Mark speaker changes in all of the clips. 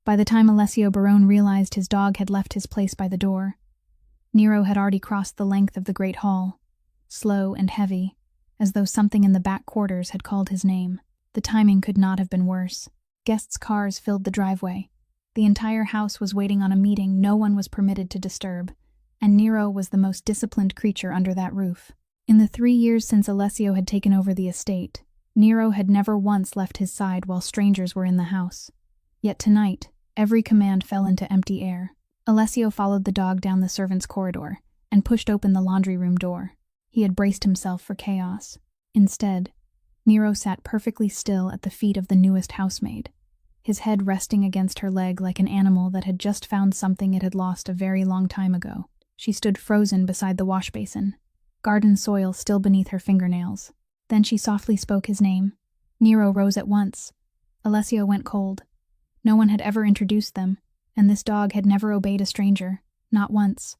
Speaker 1: By the time Alessio Barone realized his dog had left his place by the door, Nero had already crossed the length of the great hall, slow and heavy, as though something in the back quarters had called his name. The timing could not have been worse. Guests' cars filled the driveway. The entire house was waiting on a meeting no one was permitted to disturb, and Nero was the most disciplined creature under that roof. In the 3 years since Alessio had taken over the estate, Nero had never once left his side while strangers were in the house. Yet tonight, every command fell into empty air. Alessio followed the dog down the servants' corridor and pushed open the laundry room door. He had braced himself for chaos. Instead, Nero sat perfectly still at the feet of the newest housemaid, his head resting against her leg like an animal that had just found something it had lost a very long time ago. She stood frozen beside the wash basin, garden soil still beneath her fingernails. Then she softly spoke his name. Nero rose at once. Alessio went cold. No one had ever introduced them, and this dog had never obeyed a stranger, not once.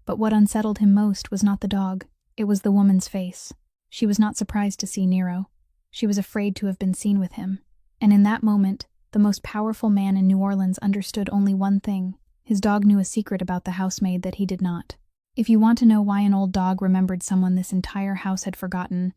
Speaker 1: But what unsettled him most was not the dog, it was the woman's face. She was not surprised to see Nero. She was afraid to have been seen with him. And in that moment, the most powerful man in New Orleans understood only one thing. His dog knew a secret about the housemaid that he did not. If you want to know why an old dog remembered someone this entire house had forgotten,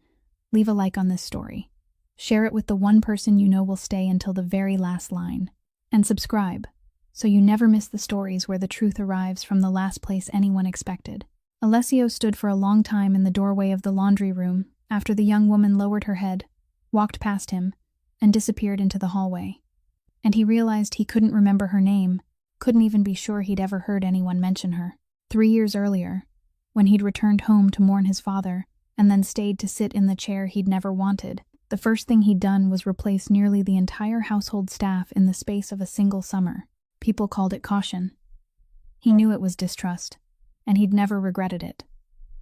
Speaker 1: leave a like on this story. Share it with the one person you know will stay until the very last line. And subscribe, so you never miss the stories where the truth arrives from the last place anyone expected. Alessio stood for a long time in the doorway of the laundry room after the young woman lowered her head, walked past him, and disappeared into the hallway. And he realized he couldn't remember her name, couldn't even be sure he'd ever heard anyone mention her. 3 years earlier, when he'd returned home to mourn his father, and then stayed to sit in the chair he'd never wanted, the first thing he'd done was replace nearly the entire household staff in the space of a single summer. People called it caution. He knew it was distrust, and he'd never regretted it.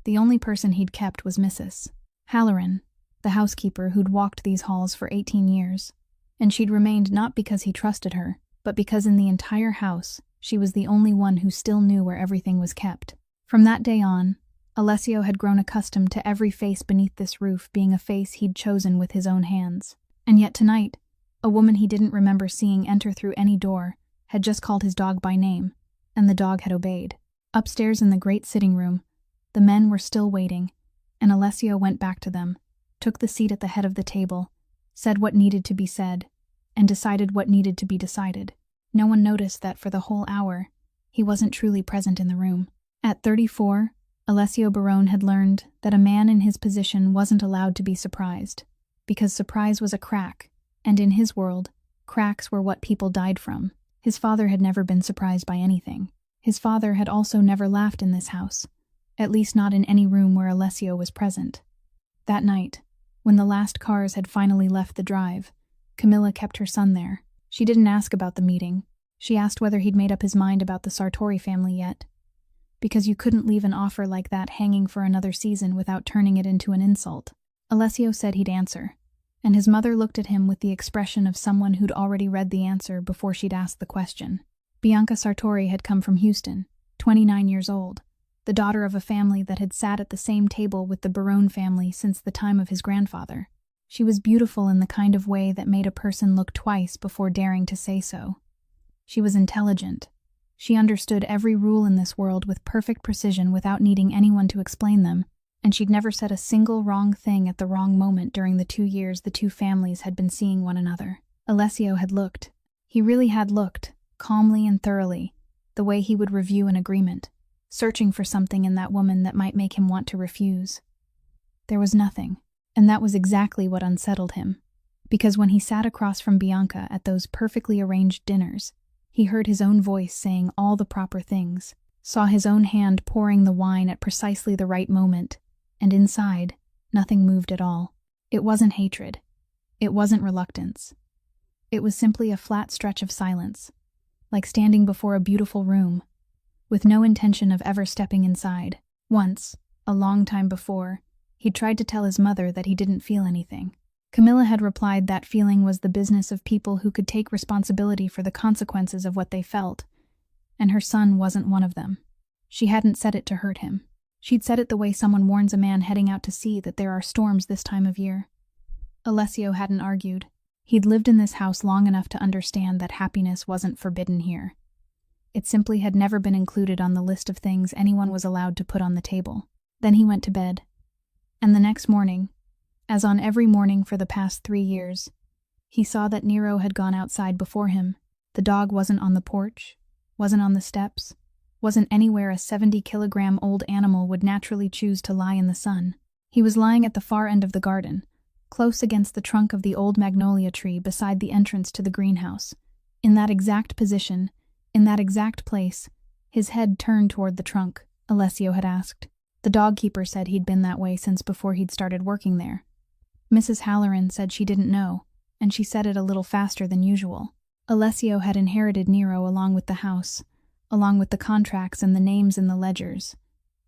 Speaker 1: The only person he'd kept was Mrs. Halloran, the housekeeper who'd walked these halls for 18 years. And she'd remained not because he trusted her, but because in the entire house, she was the only one who still knew where everything was kept. From that day on, Alessio had grown accustomed to every face beneath this roof being a face he'd chosen with his own hands. And yet tonight, a woman he didn't remember seeing enter through any door had just called his dog by name, and the dog had obeyed. Upstairs in the great sitting room, the men were still waiting, and Alessio went back to them, took the seat at the head of the table, said what needed to be said, and decided what needed to be decided. No one noticed that for the whole hour, he wasn't truly present in the room. At 34, Alessio Barone had learned that a man in his position wasn't allowed to be surprised, because surprise was a crack, and in his world, cracks were what people died from. His father had never been surprised by anything. His father had also never laughed in this house, at least not in any room where Alessio was present. That night, when the last cars had finally left the drive, Camilla kept her son there. She didn't ask about the meeting. She asked whether he'd made up his mind about the Sartori family yet. Because you couldn't leave an offer like that hanging for another season without turning it into an insult. Alessio said he'd answer, and his mother looked at him with the expression of someone who'd already read the answer before she'd asked the question. Bianca Sartori had come from Houston, 29 years old, the daughter of a family that had sat at the same table with the Barone family since the time of his grandfather. She was beautiful in the kind of way that made a person look twice before daring to say so. She was intelligent. She understood every rule in this world with perfect precision without needing anyone to explain them, and she'd never said a single wrong thing at the wrong moment during the 2 years the two families had been seeing one another. Alessio had looked. He really had looked, calmly and thoroughly, the way he would review an agreement, searching for something in that woman that might make him want to refuse. There was nothing, and that was exactly what unsettled him, because when he sat across from Bianca at those perfectly arranged dinners, he heard his own voice saying all the proper things, saw his own hand pouring the wine at precisely the right moment, and inside, nothing moved at all. It wasn't hatred. It wasn't reluctance. It was simply a flat stretch of silence, like standing before a beautiful room, with no intention of ever stepping inside. Once, a long time before, he'd tried to tell his mother that he didn't feel anything. Camilla had replied that feeling was the business of people who could take responsibility for the consequences of what they felt, and her son wasn't one of them. She hadn't said it to hurt him. She'd said it the way someone warns a man heading out to sea that there are storms this time of year. Alessio hadn't argued. He'd lived in this house long enough to understand that happiness wasn't forbidden here. It simply had never been included on the list of things anyone was allowed to put on the table. Then he went to bed. And the next morning, as on every morning for the past 3 years, he saw that Nero had gone outside before him. The dog wasn't on the porch, wasn't on the steps, wasn't anywhere a 70-kilogram-old animal would naturally choose to lie in the sun. He was lying at the far end of the garden, close against the trunk of the old magnolia tree beside the entrance to the greenhouse. In that exact position, in that exact place, his head turned toward the trunk, Alessio had asked. The dog keeper said he'd been that way since before he'd started working there. Mrs. Halloran said she didn't know, and she said it a little faster than usual. Alessio had inherited Nero along with the house, along with the contracts and the names in the ledgers,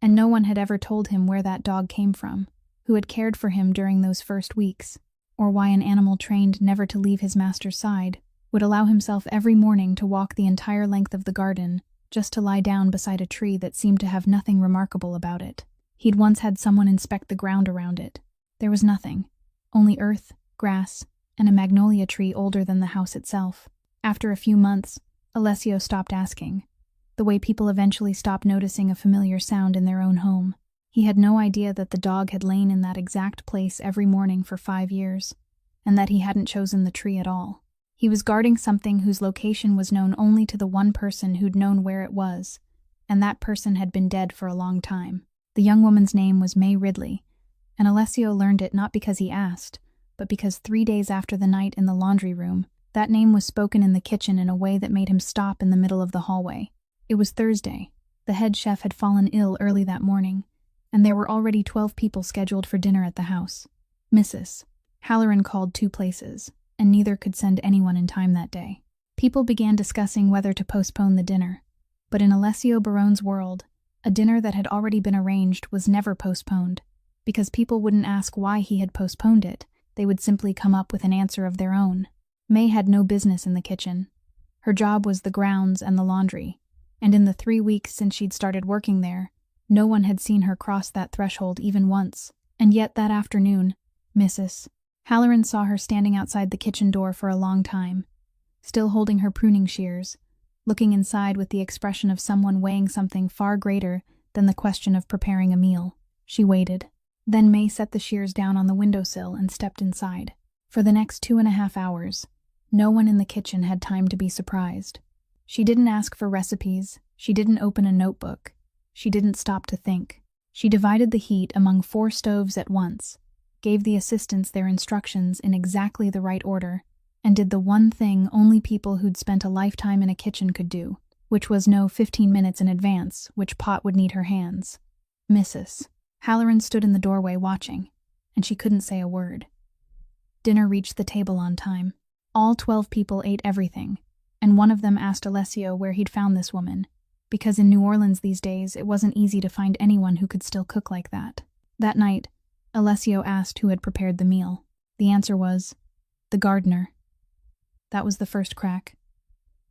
Speaker 1: and no one had ever told him where that dog came from, who had cared for him during those first weeks, or why an animal trained never to leave his master's side would allow himself every morning to walk the entire length of the garden just to lie down beside a tree that seemed to have nothing remarkable about it. He'd once had someone inspect the ground around it. There was nothing, only earth, grass, and a magnolia tree older than the house itself. After a few months, Alessio stopped asking, the way people eventually stop noticing a familiar sound in their own home. He had no idea that the dog had lain in that exact place every morning for 5 years, and that he hadn't chosen the tree at all. He was guarding something whose location was known only to the one person who'd known where it was, and that person had been dead for a long time. The young woman's name was May Ridley, and Alessio learned it not because he asked, but because 3 days after the night in the laundry room, that name was spoken in the kitchen in a way that made him stop in the middle of the hallway. It was Thursday. The head chef had fallen ill early that morning, and there were already 12 people scheduled for dinner at the house. Mrs. Halloran called 2 places, and neither could send anyone in time that day. People began discussing whether to postpone the dinner, but in Alessio Barone's world, a dinner that had already been arranged was never postponed, because people wouldn't ask why he had postponed it. They would simply come up with an answer of their own. May had no business in the kitchen. Her job was the grounds and the laundry, and in the 3 weeks since she'd started working there, no one had seen her cross that threshold even once. And yet that afternoon, Mrs. Halloran saw her standing outside the kitchen door for a long time, still holding her pruning shears, looking inside with the expression of someone weighing something far greater than the question of preparing a meal. She waited. Then May set the shears down on the windowsill and stepped inside. For the next 2.5 hours, no one in the kitchen had time to be surprised. She didn't ask for recipes, she didn't open a notebook, she didn't stop to think. She divided the heat among 4 stoves at once, gave the assistants their instructions in exactly the right order, and did the one thing only people who'd spent a lifetime in a kitchen could do, which was know 15 minutes in advance which pot would need her hands. Mrs. Halloran stood in the doorway watching, and she couldn't say a word. Dinner reached the table on time. All 12 people ate everything, and one of them asked Alessio where he'd found this woman, because in New Orleans these days it wasn't easy to find anyone who could still cook like that. That night, Alessio asked who had prepared the meal. The answer was, the gardener. That was the first crack.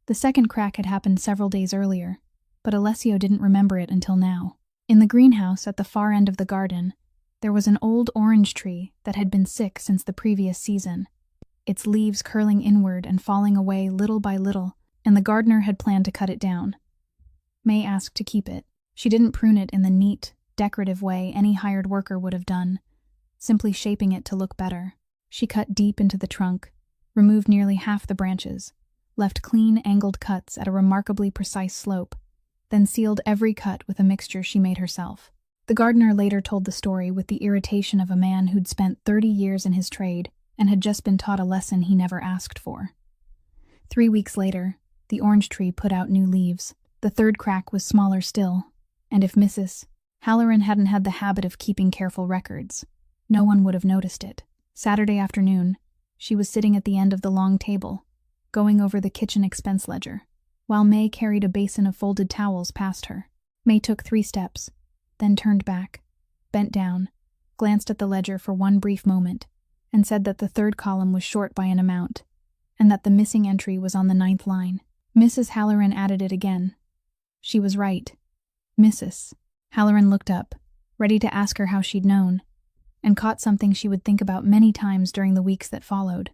Speaker 1: The second crack had happened several days earlier, but Alessio didn't remember it until now. In the greenhouse at the far end of the garden, there was an old orange tree that had been sick since the previous season, its leaves curling inward and falling away little by little, and the gardener had planned to cut it down. May asked to keep it. She didn't prune it in the neat, decorative way any hired worker would have done, simply shaping it to look better. She cut deep into the trunk, removed nearly half the branches, left clean, angled cuts at a remarkably precise slope, then sealed every cut with a mixture she made herself. The gardener later told the story with the irritation of a man who'd spent 30 years in his trade and had just been taught a lesson he never asked for. 3 weeks later, the orange tree put out new leaves. The third crack was smaller still, and if Mrs. Halloran hadn't had the habit of keeping careful records, no one would have noticed it. Saturday afternoon, she was sitting at the end of the long table, going over the kitchen expense ledger, while May carried a basin of folded towels past her. May took 3 steps, then turned back, bent down, glanced at the ledger for one brief moment, and said that the 3rd column was short by an amount, and that the missing entry was on the 9th line. Mrs. Halloran added it again. She was right. Mrs. Halloran looked up, ready to ask her how she'd known, and caught something she would think about many times during the weeks that followed.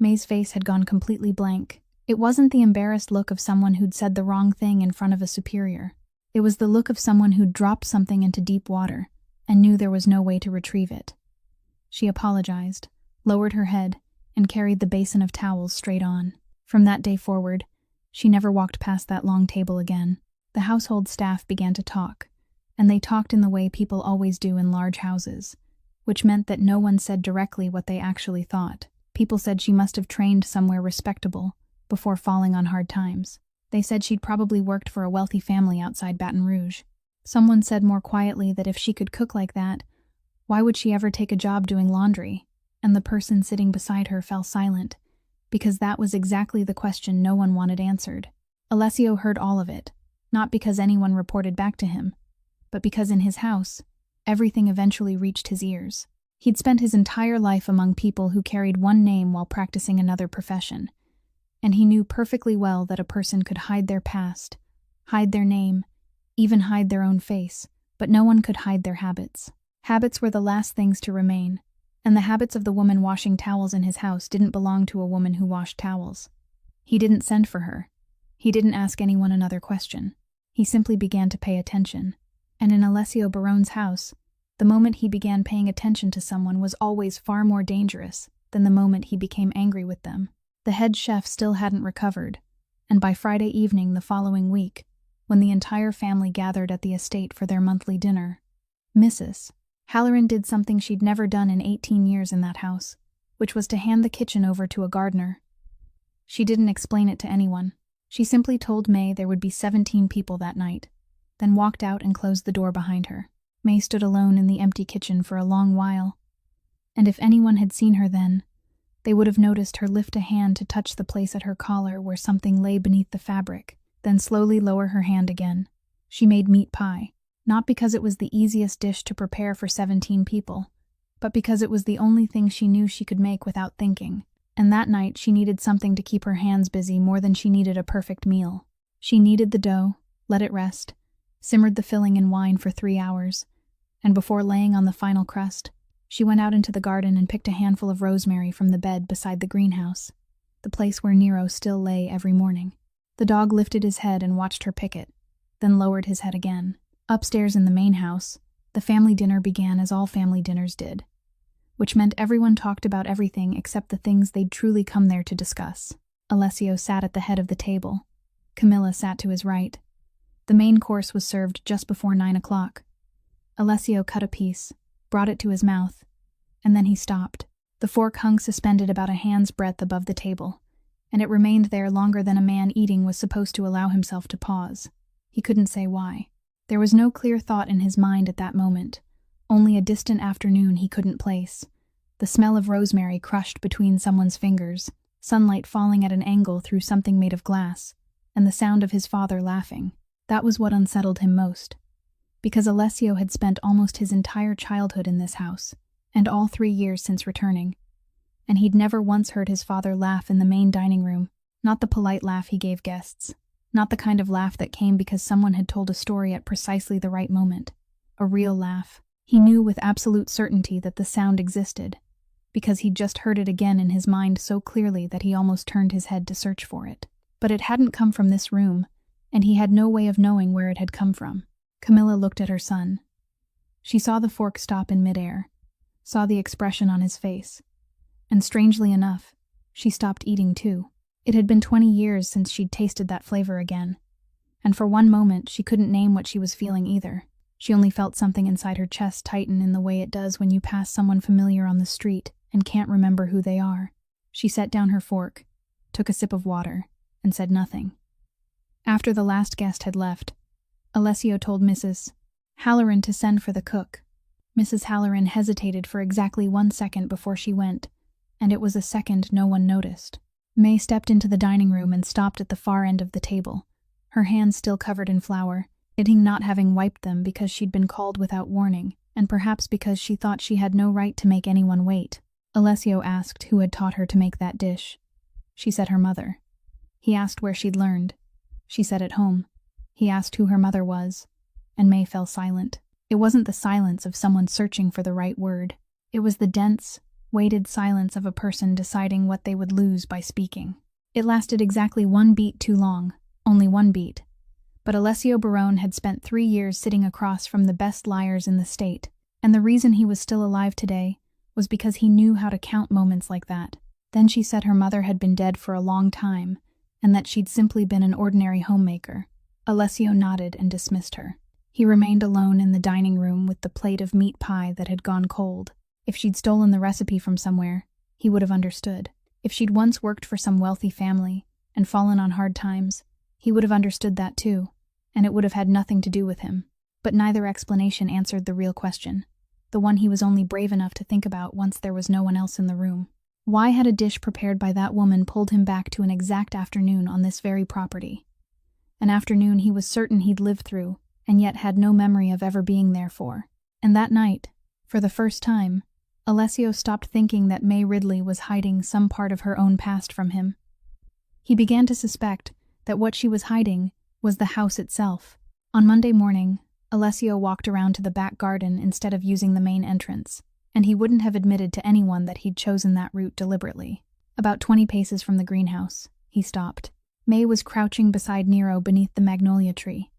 Speaker 1: May's face had gone completely blank. It wasn't the embarrassed look of someone who'd said the wrong thing in front of a superior. It was the look of someone who'd dropped something into deep water and knew there was no way to retrieve it. She apologized, lowered her head, and carried the basin of towels straight on. From that day forward, she never walked past that long table again. The household staff began to talk, and they talked in the way people always do in large houses, which meant that no one said directly what they actually thought. People said she must have trained somewhere respectable before falling on hard times. They said she'd probably worked for a wealthy family outside Baton Rouge. Someone said more quietly that if she could cook like that, why would she ever take a job doing laundry? And the person sitting beside her fell silent, because that was exactly the question no one wanted answered. Alessio heard all of it, not because anyone reported back to him, but because in his house, everything eventually reached his ears. He'd spent his entire life among people who carried one name while practicing another profession, and he knew perfectly well that a person could hide their past, hide their name, even hide their own face, but no one could hide their habits. Habits were the last things to remain, and the habits of the woman washing towels in his house didn't belong to a woman who washed towels. He didn't send for her. He didn't ask anyone another question. He simply began to pay attention. And in Alessio Barone's house, the moment he began paying attention to someone was always far more dangerous than the moment he became angry with them. The head chef still hadn't recovered, and by Friday evening the following week, when the entire family gathered at the estate for their monthly dinner, Mrs. Halloran did something she'd never done in 18 years in that house, which was to hand the kitchen over to a gardener. She didn't explain it to anyone. She simply told May there would be 17 people that night, then walked out and closed the door behind her. May stood alone in the empty kitchen for a long while, and if anyone had seen her then, they would have noticed her lift a hand to touch the place at her collar where something lay beneath the fabric, then slowly lower her hand again. She made meat pie, not because it was the easiest dish to prepare for 17 people, but because it was the only thing she knew she could make without thinking. And that night she needed something to keep her hands busy more than she needed a perfect meal. She kneaded the dough, let it rest, simmered the filling in wine for 3 hours, and before laying on the final crust, she went out into the garden and picked a handful of rosemary from the bed beside the greenhouse, the place where Nero still lay every morning. The dog lifted his head and watched her pick it, then lowered his head again. Upstairs in the main house, the family dinner began as all family dinners did, which meant everyone talked about everything except the things they'd truly come there to discuss. Alessio sat at the head of the table. Camilla sat to his right. The main course was served just before 9 o'clock. Alessio cut a piece, brought it to his mouth, and then he stopped. The fork hung suspended about a hand's breadth above the table, and it remained there longer than a man eating was supposed to allow himself to pause. He couldn't say why. There was no clear thought in his mind at that moment, only a distant afternoon he couldn't place. The smell of rosemary crushed between someone's fingers, sunlight falling at an angle through something made of glass, and the sound of his father laughing. That was what unsettled him most, because Alessio had spent almost his entire childhood in this house, and all 3 years since returning, and he'd never once heard his father laugh in the main dining room, not the polite laugh he gave guests, not the kind of laugh that came because someone had told a story at precisely the right moment. A real laugh. He knew with absolute certainty that the sound existed, because he'd just heard it again in his mind so clearly that he almost turned his head to search for it. But it hadn't come from this room, and he had no way of knowing where it had come from. Camilla looked at her son. She saw the fork stop in midair, saw the expression on his face, and strangely enough, she stopped eating too. It had been 20 years since she'd tasted that flavor again, and for one moment she couldn't name what she was feeling either. She only felt something inside her chest tighten in the way it does when you pass someone familiar on the street and can't remember who they are. She set down her fork, took a sip of water, and said nothing. After the last guest had left, Alessio told Mrs. Halloran to send for the cook. Mrs. Halloran hesitated for exactly 1 second before she went, and it was a second no one noticed. May stepped into the dining room and stopped at the far end of the table, her hands still covered in flour, admitting not having wiped them because she'd been called without warning, and perhaps because she thought she had no right to make anyone wait. Alessio asked who had taught her to make that dish. She said her mother. He asked where she'd learned. She said at home. He asked who her mother was, and May fell silent. It wasn't the silence of someone searching for the right word. It was the dense, weighted silence of a person deciding what they would lose by speaking. It lasted exactly 1 beat too long, only 1 beat. But Alessio Barone had spent 3 years sitting across from the best liars in the state, and the reason he was still alive today was because he knew how to count moments like that. Then she said her mother had been dead for a long time, and that she'd simply been an ordinary homemaker. Alessio nodded and dismissed her. He remained alone in the dining room with the plate of meat pie that had gone cold. If she'd stolen the recipe from somewhere, he would have understood. If she'd once worked for some wealthy family and fallen on hard times, he would have understood that too, and it would have had nothing to do with him. But neither explanation answered the real question, the one he was only brave enough to think about once there was no one else in the room. Why had a dish prepared by that woman pulled him back to an exact afternoon on this very property? An afternoon he was certain he'd lived through, and yet had no memory of ever being there for. And that night, for the first time, Alessio stopped thinking that May Ridley was hiding some part of her own past from him. He began to suspect that what she was hiding was the house itself. On Monday morning, Alessio walked around to the back garden instead of using the main entrance, and he wouldn't have admitted to anyone that he'd chosen that route deliberately. About 20 paces from the greenhouse, he stopped. May was crouching beside Nero beneath the magnolia tree,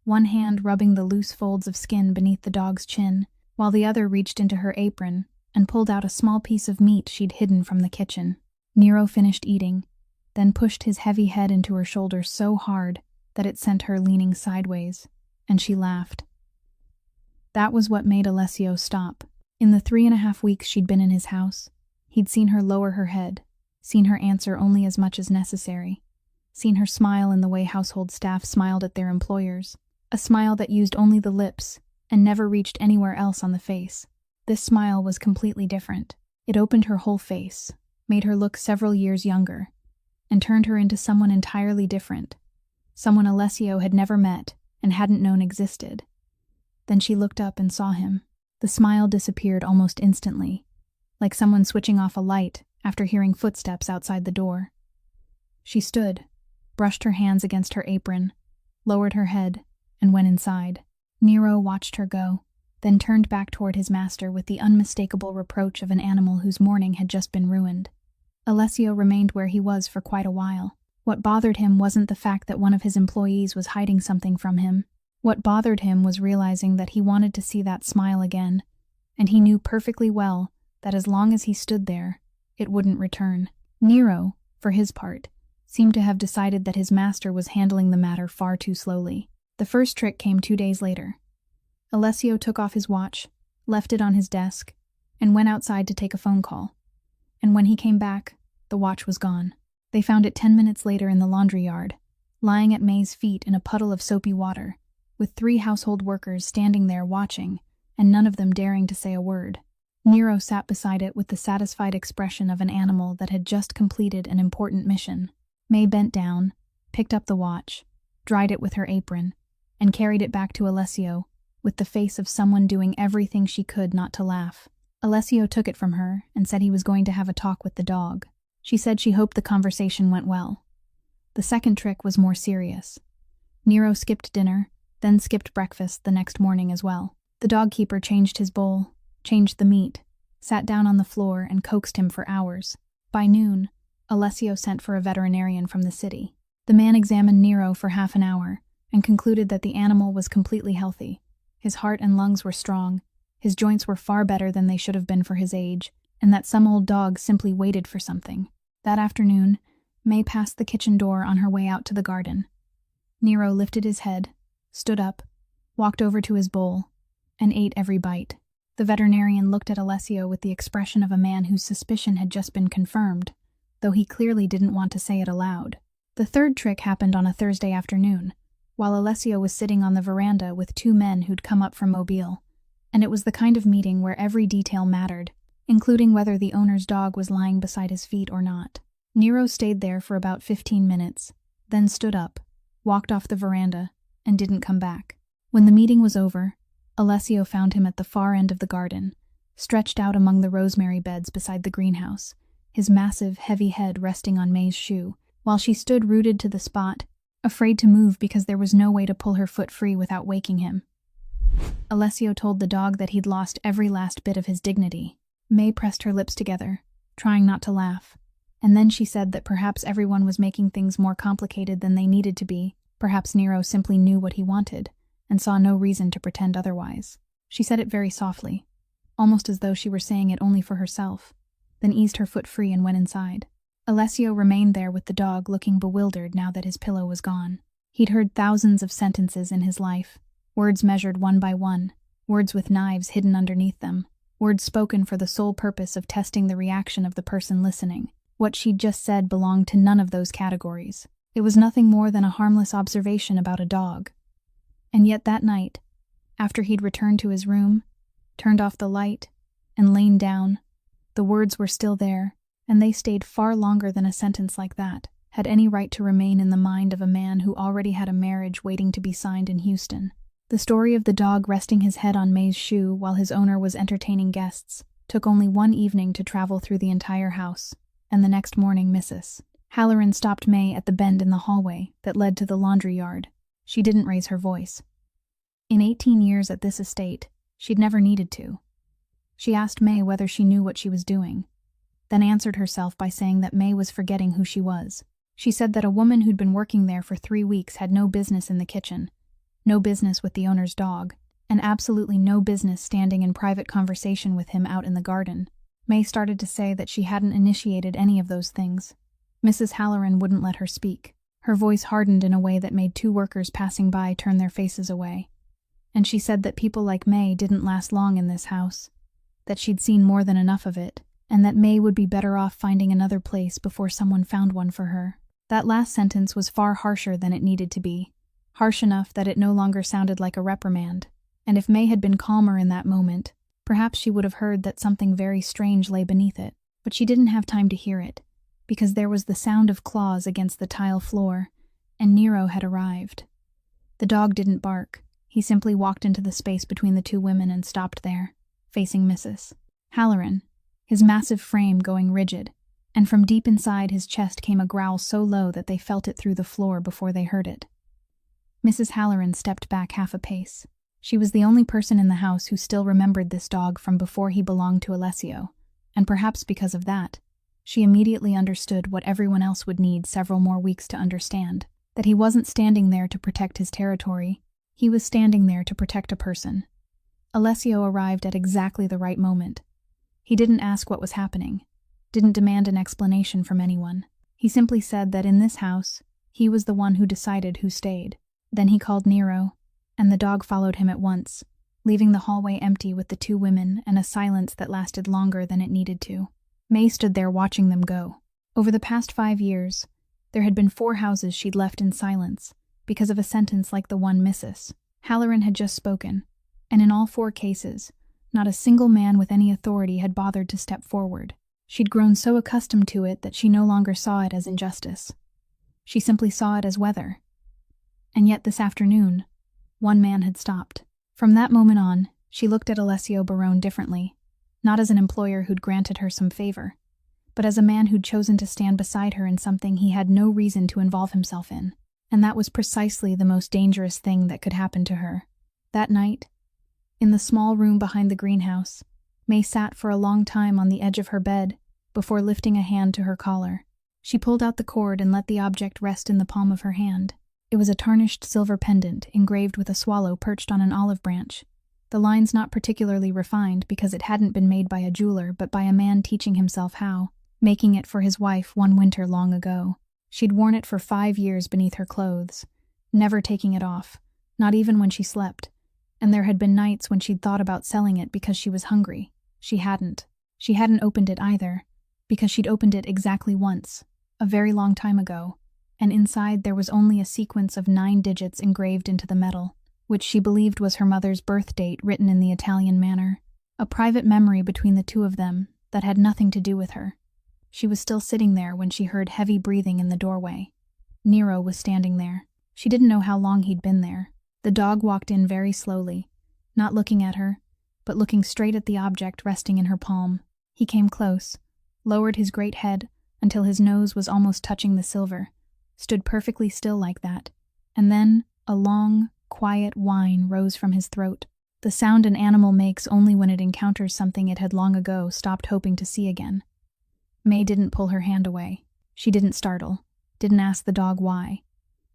Speaker 1: one hand rubbing the loose folds of skin beneath the dog's chin, while the other reached into her apron and pulled out a small piece of meat she'd hidden from the kitchen. Nero finished eating, then pushed his heavy head into her shoulder so hard that it sent her leaning sideways, and she laughed. That was what made Alessio stop. In the 3.5 weeks she'd been in his house, he'd seen her lower her head, seen her answer only as much as necessary, seen her smile in the way household staff smiled at their employers, a smile that used only the lips and never reached anywhere else on the face. This smile was completely different. It opened her whole face, made her look several years younger, and turned her into someone entirely different, someone Alessio had never met and hadn't known existed. Then she looked up and saw him. The smile disappeared almost instantly, like someone switching off a light after hearing footsteps outside the door. She stood, brushed her hands against her apron, lowered her head, and went inside. Nero watched her go, then turned back toward his master with the unmistakable reproach of an animal whose morning had just been ruined. Alessio remained where he was for quite a while. What bothered him wasn't the fact that one of his employees was hiding something from him. What bothered him was realizing that he wanted to see that smile again, and he knew perfectly well that as long as he stood there, it wouldn't return. Nero, for his part, seemed to have decided that his master was handling the matter far too slowly. The first trick came 2 days later. Alessio took off his watch, left it on his desk, and went outside to take a phone call. And when he came back, the watch was gone. They found it 10 minutes later in the laundry yard, lying at May's feet in a puddle of soapy water, with 3 household workers standing there watching, and none of them daring to say a word. Nero sat beside it with the satisfied expression of an animal that had just completed an important mission. May bent down, picked up the watch, dried it with her apron, and carried it back to Alessio, with the face of someone doing everything she could not to laugh. Alessio took it from her and said he was going to have a talk with the dog. She said she hoped the conversation went well. The second trick was more serious. Nero skipped dinner, then skipped breakfast the next morning as well. The dog keeper changed his bowl, changed the meat, sat down on the floor and coaxed him for hours. By noon, Alessio sent for a veterinarian from the city. The man examined Nero for half an hour and concluded that the animal was completely healthy. His heart and lungs were strong, his joints were far better than they should have been for his age, and that some old dog simply waited for something. That afternoon, May passed the kitchen door on her way out to the garden. Nero lifted his head, stood up, walked over to his bowl, and ate every bite. The veterinarian looked at Alessio with the expression of a man whose suspicion had just been confirmed, though he clearly didn't want to say it aloud. The third trick happened on a Thursday afternoon, while Alessio was sitting on the veranda with 2 men who'd come up from Mobile, and it was the kind of meeting where every detail mattered, including whether the owner's dog was lying beside his feet or not. Nero stayed there for about 15 minutes, then stood up, walked off the veranda, and didn't come back. When the meeting was over, Alessio found him at the far end of the garden, stretched out among the rosemary beds beside the greenhouse, his massive, heavy head resting on May's shoe, while she stood rooted to the spot, afraid to move because there was no way to pull her foot free without waking him. Alessio told the dog that he'd lost every last bit of his dignity. May pressed her lips together, trying not to laugh, and then she said that perhaps everyone was making things more complicated than they needed to be. Perhaps Nero simply knew what he wanted, and saw no reason to pretend otherwise. She said it very softly, almost as though she were saying it only for herself, then eased her foot free and went inside. Alessio remained there with the dog, looking bewildered now that his pillow was gone. He'd heard thousands of sentences in his life, words measured one by one, words with knives hidden underneath them, words spoken for the sole purpose of testing the reaction of the person listening. What she'd just said belonged to none of those categories. It was nothing more than a harmless observation about a dog. And yet that night, after he'd returned to his room, turned off the light, and lain down, the words were still there, and they stayed far longer than a sentence like that had any right to remain in the mind of a man who already had a marriage waiting to be signed in Houston. The story of the dog resting his head on May's shoe while his owner was entertaining guests took only one evening to travel through the entire house, and the next morning Mrs. Halloran stopped May at the bend in the hallway that led to the laundry yard. She didn't raise her voice. In 18 years at this estate, she'd never needed to. She asked May whether she knew what she was doing, then answered herself by saying that May was forgetting who she was. She said that a woman who'd been working there for 3 weeks had no business in the kitchen, no business with the owner's dog, and absolutely no business standing in private conversation with him out in the garden. May started to say that she hadn't initiated any of those things. Mrs. Halloran wouldn't let her speak. Her voice hardened in a way that made 2 workers passing by turn their faces away. And she said that people like May didn't last long in this house, that she'd seen more than enough of it, and that May would be better off finding another place before someone found one for her. That last sentence was far harsher than it needed to be, harsh enough that it no longer sounded like a reprimand, and if May had been calmer in that moment, perhaps she would have heard that something very strange lay beneath it. But she didn't have time to hear it, because there was the sound of claws against the tile floor, and Nero had arrived. The dog didn't bark. He simply walked into the space between the 2 women and stopped there, facing Mrs. Halloran, his massive frame going rigid, and from deep inside his chest came a growl so low that they felt it through the floor before they heard it. Mrs. Halloran stepped back half a pace. She was the only person in the house who still remembered this dog from before he belonged to Alessio, and perhaps because of that, she immediately understood what everyone else would need several more weeks to understand, that he wasn't standing there to protect his territory, he was standing there to protect a person. Alessio arrived at exactly the right moment. He didn't ask what was happening, didn't demand an explanation from anyone. He simply said that in this house, he was the one who decided who stayed. Then he called Nero, and the dog followed him at once, leaving the hallway empty with the 2 women and a silence that lasted longer than it needed to. May stood there watching them go. Over the past 5 years, there had been 4 houses she'd left in silence because of a sentence like the one Mrs. Halloran had just spoken, and in all 4 cases, not a single man with any authority had bothered to step forward. She'd grown so accustomed to it that she no longer saw it as injustice. She simply saw it as weather. And yet this afternoon, one man had stopped. From that moment on, she looked at Alessio Barone differently, not as an employer who'd granted her some favor, but as a man who'd chosen to stand beside her in something he had no reason to involve himself in. And that was precisely the most dangerous thing that could happen to her. That night, in the small room behind the greenhouse, May sat for a long time on the edge of her bed before lifting a hand to her collar. She pulled out the cord and let the object rest in the palm of her hand. It was a tarnished silver pendant engraved with a swallow perched on an olive branch, the lines not particularly refined because it hadn't been made by a jeweler but by a man teaching himself how, making it for his wife one winter long ago. She'd worn it for 5 years beneath her clothes, never taking it off, not even when she slept, and there had been nights when she'd thought about selling it because she was hungry. She hadn't. She hadn't opened it either, because she'd opened it exactly once, a very long time ago, and inside there was only a sequence of 9 digits engraved into the metal, which she believed was her mother's birth date written in the Italian manner, a private memory between the 2 of them that had nothing to do with her. She was still sitting there when she heard heavy breathing in the doorway. Nero was standing there. She didn't know how long he'd been there. The dog walked in very slowly, not looking at her, but looking straight at the object resting in her palm. He came close, lowered his great head until his nose was almost touching the silver, stood perfectly still like that, and then a long, quiet whine rose from his throat. the sound an animal makes only when it encounters something it had long ago stopped hoping to see again. May didn't pull her hand away. She didn't startle, didn't ask the dog why,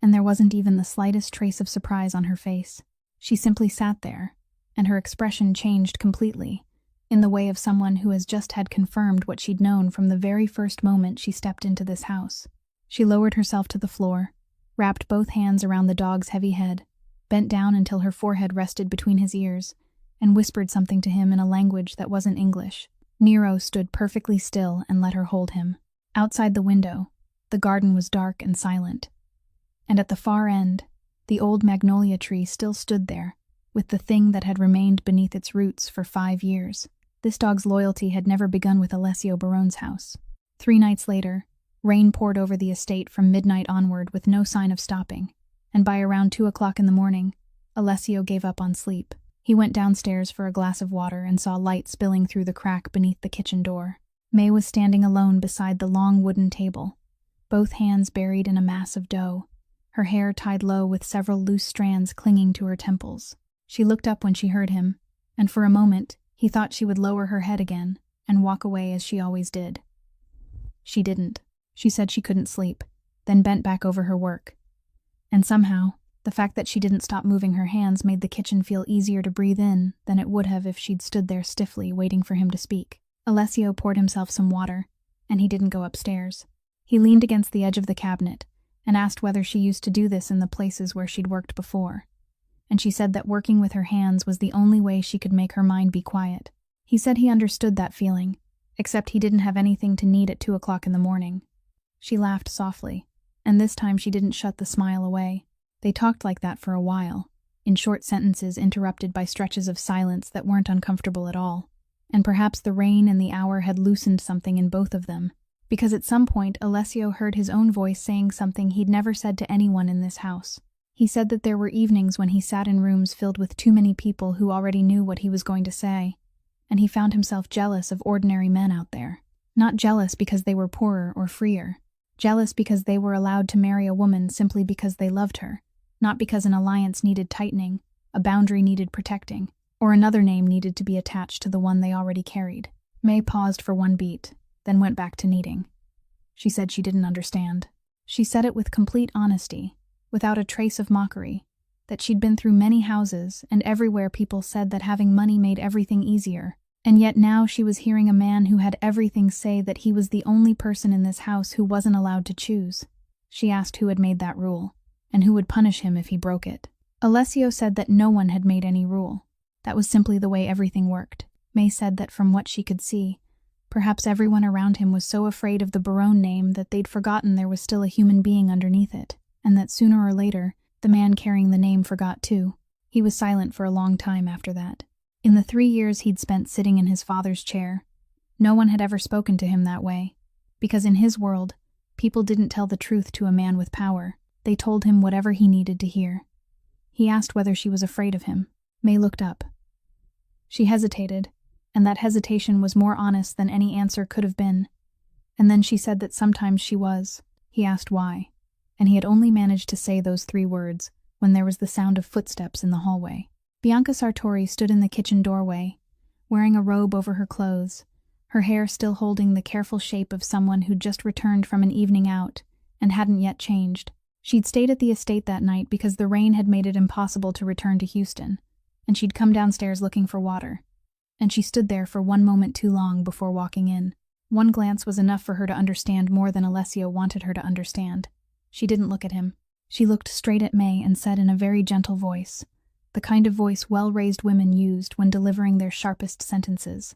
Speaker 1: and there wasn't even the slightest trace of surprise on her face. She simply sat there, and her expression changed completely, in the way of someone who has just had confirmed what she'd known from the very first moment she stepped into this house. She lowered herself to the floor, wrapped both hands around the dog's heavy head, bent down until her forehead rested between his ears, and whispered something to him in a language that wasn't English. Nero stood perfectly still and let her hold him. Outside the window, the garden was dark and silent, and at the far end, the old magnolia tree still stood there, with the thing that had remained beneath its roots for 5 years. This dog's loyalty had never begun with Alessio Barone's house. 3 nights later, rain poured over the estate from midnight onward with no sign of stopping, and by around 2 o'clock in the morning, Alessio gave up on sleep. He went downstairs for a glass of water and saw light spilling through the crack beneath the kitchen door. May was standing alone beside the long wooden table, both hands buried in a mass of dough, her hair tied low with several loose strands clinging to her temples. She looked up when she heard him, and for a moment he thought she would lower her head again and walk away as she always did. She didn't. She said she couldn't sleep, then bent back over her work. And somehow, the fact that she didn't stop moving her hands made the kitchen feel easier to breathe in than it would have if she'd stood there stiffly waiting for him to speak. Alessio poured himself some water, and he didn't go upstairs. He leaned against the edge of the cabinet and asked whether she used to do this in the places where she'd worked before, and she said that working with her hands was the only way she could make her mind be quiet. He said he understood that feeling, except he didn't have anything to knead at 2 o'clock in the morning. She laughed softly, and this time she didn't shut the smile away. They talked like that for a while, in short sentences interrupted by stretches of silence that weren't uncomfortable at all. And perhaps the rain and the hour had loosened something in both of them, because at some point Alessio heard his own voice saying something he'd never said to anyone in this house. He said that there were evenings when he sat in rooms filled with too many people who already knew what he was going to say, and he found himself jealous of ordinary men out there. Not jealous because they were poorer or freer, jealous because they were allowed to marry a woman simply because they loved her, not because an alliance needed tightening, a boundary needed protecting, or another name needed to be attached to the one they already carried. May paused for one beat, then went back to kneading. She said she didn't understand. She said it with complete honesty, without a trace of mockery, that she'd been through many houses, and everywhere people said that having money made everything easier, and yet now she was hearing a man who had everything say that he was the only person in this house who wasn't allowed to choose. She asked who had made that rule, and who would punish him if he broke it. Alessio said that no one had made any rule. That was simply the way everything worked. May said that from what she could see, perhaps everyone around him was so afraid of the Barone name that they'd forgotten there was still a human being underneath it, and that sooner or later, the man carrying the name forgot too. He was silent for a long time after that. In the 3 years he'd spent sitting in his father's chair, no one had ever spoken to him that way, because in his world, people didn't tell the truth to a man with power. They told him whatever he needed to hear. He asked whether she was afraid of him. May looked up. She hesitated, and that hesitation was more honest than any answer could have been. And then she said that sometimes she was. He asked why, and he had only managed to say those 3 words when there was the sound of footsteps in the hallway. Bianca Sartori stood in the kitchen doorway, wearing a robe over her clothes, her hair still holding the careful shape of someone who'd just returned from an evening out and hadn't yet changed. She'd stayed at the estate that night because the rain had made it impossible to return to Houston, and she'd come downstairs looking for water. And she stood there for one moment too long before walking in. One glance was enough for her to understand more than Alessio wanted her to understand. She didn't look at him. She looked straight at May and said in a very gentle voice, the kind of voice well-raised women used when delivering their sharpest sentences,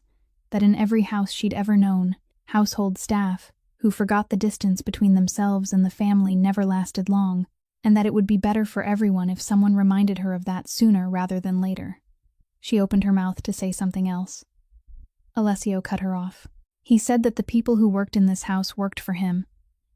Speaker 1: that in every house she'd ever known, household staff, who forgot the distance between themselves and the family never lasted long, and that it would be better for everyone if someone reminded her of that sooner rather than later. She opened her mouth to say something else. Alessio cut her off. He said that the people who worked in this house worked for him,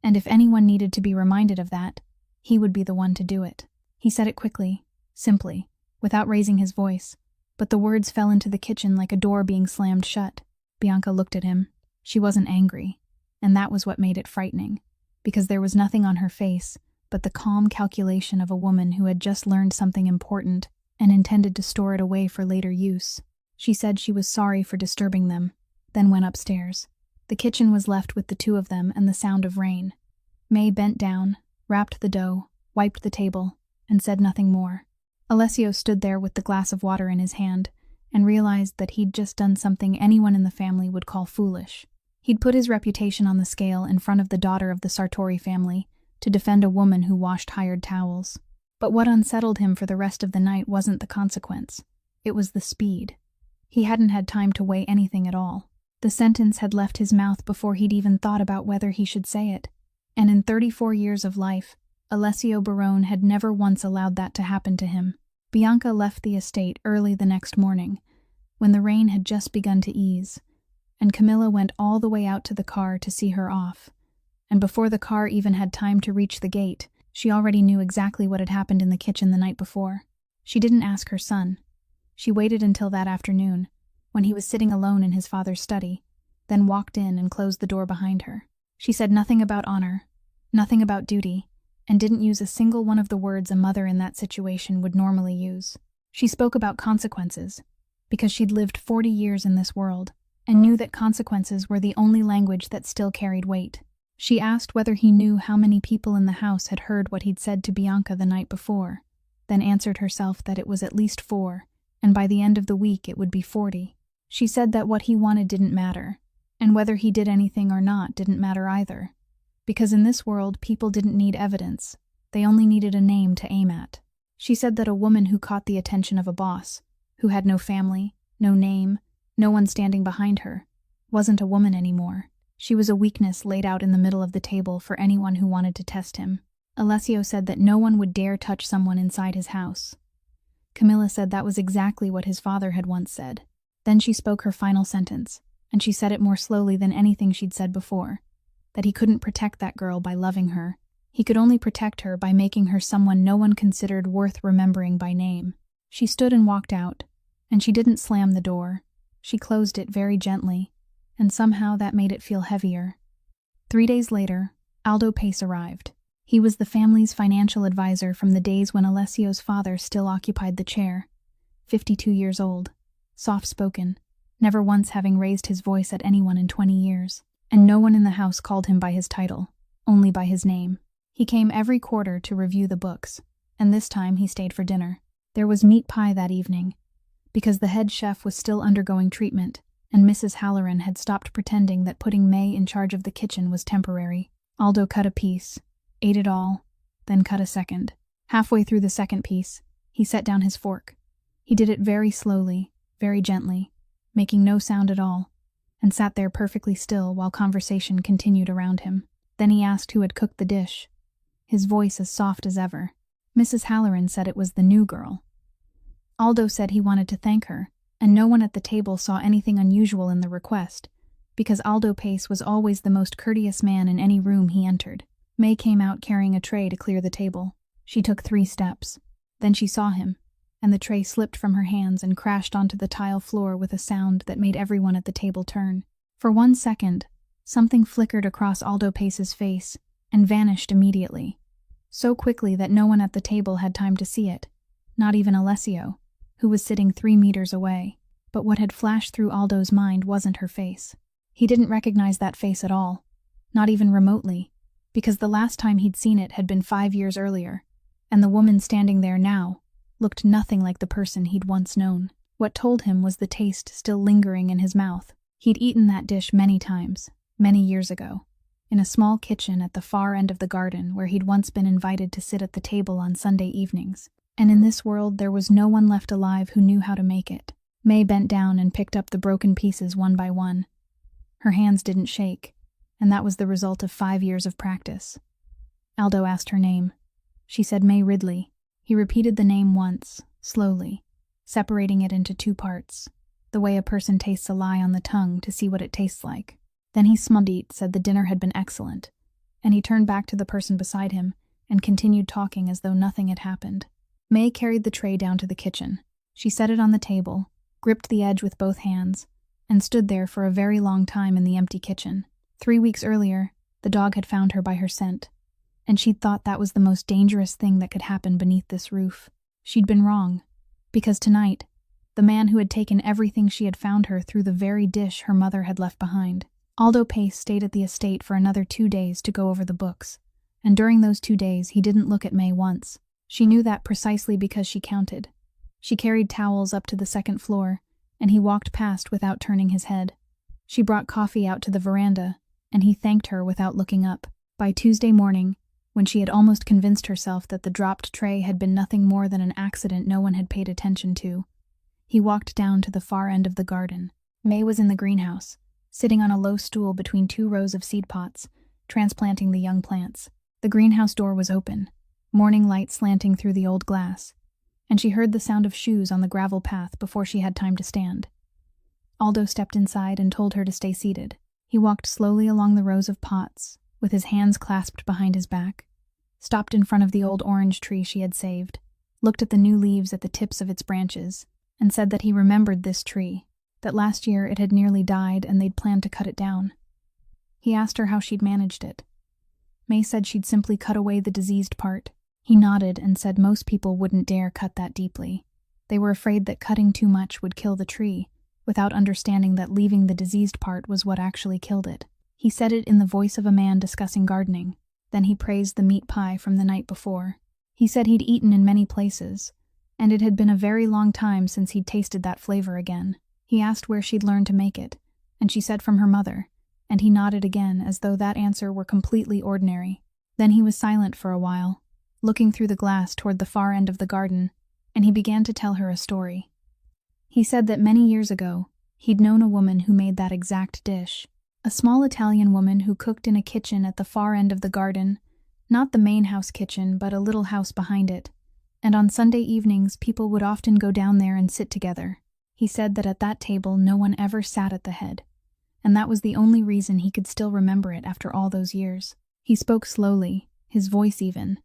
Speaker 1: and if anyone needed to be reminded of that, he would be the one to do it. He said it quickly, simply, without raising his voice, but the words fell into the kitchen like a door being slammed shut. Bianca looked at him. She wasn't angry, and that was what made it frightening, because there was nothing on her face but the calm calculation of a woman who had just learned something important and intended to store it away for later use. She said she was sorry for disturbing them, then went upstairs. The kitchen was left with the two of them and the sound of rain. May bent down, wrapped the dough, wiped the table, and said nothing more. Alessio stood there with the glass of water in his hand and realized that he'd just done something anyone in the family would call foolish. He'd put his reputation on the scale in front of the daughter of the Sartori family to defend a woman who washed hired towels. But what unsettled him for the rest of the night wasn't the consequence. It was the speed. He hadn't had time to weigh anything at all. The sentence had left his mouth before he'd even thought about whether he should say it. And in 34 years of life, Alessio Barone had never once allowed that to happen to him. Bianca left the estate early the next morning, when the rain had just begun to ease, and Camilla went all the way out to the car to see her off. And before the car even had time to reach the gate, she already knew exactly what had happened in the kitchen the night before. She didn't ask her son. She waited until that afternoon, when he was sitting alone in his father's study, then walked in and closed the door behind her. She said nothing about honor, nothing about duty, and didn't use a single one of the words a mother in that situation would normally use. She spoke about consequences, because she'd lived 40 years in this world, and knew that consequences were the only language that still carried weight. She asked whether he knew how many people in the house had heard what he'd said to Bianca the night before, then answered herself that it was at least 4, and by the end of the week it would be 40. She said that what he wanted didn't matter, and whether he did anything or not didn't matter either, because in this world people didn't need evidence, they only needed a name to aim at. She said that a woman who caught the attention of a boss, who had no family, no name, no one standing behind her, wasn't a woman anymore. She was a weakness laid out in the middle of the table for anyone who wanted to test him. Alessio said that no one would dare touch someone inside his house. Camilla said that was exactly what his father had once said. Then she spoke her final sentence, and she said it more slowly than anything she'd said before, that he couldn't protect that girl by loving her. He could only protect her by making her someone no one considered worth remembering by name. She stood and walked out, and she didn't slam the door. She closed it very gently, and somehow that made it feel heavier. 3 days later, Aldo Pace arrived. He was the family's financial advisor from the days when Alessio's father still occupied the chair. 52 years old, soft-spoken, never once having raised his voice at anyone in 20 years. And no one in the house called him by his title, only by his name. He came every quarter to review the books, and this time he stayed for dinner. There was meat pie that evening, because the head chef was still undergoing treatment, and Mrs. Halloran had stopped pretending that putting May in charge of the kitchen was temporary. Aldo cut a piece, ate it all, then cut a second. Halfway through the second piece, he set down his fork. He did it very slowly, very gently, making no sound at all, and sat there perfectly still while conversation continued around him. Then he asked who had cooked the dish, his voice as soft as ever. Mrs. Halloran said it was the new girl. Aldo said he wanted to thank her, and no one at the table saw anything unusual in the request, because Aldo Pace was always the most courteous man in any room he entered. May came out carrying a tray to clear the table. She took 3 steps. Then she saw him, and the tray slipped from her hands and crashed onto the tile floor with a sound that made everyone at the table turn. For 1 second, something flickered across Aldo Pace's face and vanished immediately, so quickly that no one at the table had time to see it, not even Alessio, who was sitting 3 meters away. But what had flashed through Aldo's mind wasn't her face. He didn't recognize that face at all, not even remotely, because the last time he'd seen it had been 5 years earlier, and the woman standing there now looked nothing like the person he'd once known. What told him was the taste still lingering in his mouth. He'd eaten that dish many times, many years ago, in a small kitchen at the far end of the garden where he'd once been invited to sit at the table on Sunday evenings. And in this world there was no one left alive who knew how to make it. May bent down and picked up the broken pieces one by one. Her hands didn't shake, and that was the result of 5 years of practice. Aldo asked her name. She said May Ridley. He repeated the name once, slowly, separating it into 2 parts, the way a person tastes a lie on the tongue to see what it tastes like. Then he said the dinner had been excellent, and he turned back to the person beside him and continued talking as though nothing had happened. May carried the tray down to the kitchen. She set it on the table, gripped the edge with both hands, and stood there for a very long time in the empty kitchen. 3 weeks earlier, the dog had found her by her scent, and she'd thought that was the most dangerous thing that could happen beneath this roof. She'd been wrong. Because tonight, the man who had taken everything she had found her threw the very dish her mother had left behind. Aldo Pace stayed at the estate for another 2 days to go over the books, and during those 2 days he didn't look at May once. She knew that precisely because she counted. She carried towels up to the 2nd floor, and he walked past without turning his head. She brought coffee out to the veranda, and he thanked her without looking up. By Tuesday morning, when she had almost convinced herself that the dropped tray had been nothing more than an accident no one had paid attention to, he walked down to the far end of the garden. May was in the greenhouse, sitting on a low stool between 2 rows of seed pots, transplanting the young plants. The greenhouse door was open, morning light slanting through the old glass, and she heard the sound of shoes on the gravel path before she had time to stand. Aldo stepped inside and told her to stay seated. He walked slowly along the rows of pots, with his hands clasped behind his back, stopped in front of the old orange tree she had saved, looked at the new leaves at the tips of its branches, and said that he remembered this tree, that last year it had nearly died and they'd planned to cut it down. He asked her how she'd managed it. May said she'd simply cut away the diseased part. He nodded and said most people wouldn't dare cut that deeply. They were afraid that cutting too much would kill the tree, without understanding that leaving the diseased part was what actually killed it. He said it in the voice of a man discussing gardening. Then he praised the meat pie from the night before. He said he'd eaten in many places, and it had been a very long time since he'd tasted that flavor again. He asked where she'd learned to make it, and she said from her mother, and he nodded again as though that answer were completely ordinary. Then he was silent for a while, looking through the glass toward the far end of the garden, and he began to tell her a story. He said that many years ago, he'd known a woman who made that exact dish. A small Italian woman who cooked in a kitchen at the far end of the garden, not the main house kitchen, but a little house behind it, and on Sunday evenings people would often go down there and sit together. He said that at that table no one ever sat at the head, and that was the only reason he could still remember it after all those years. He spoke slowly, his voice even,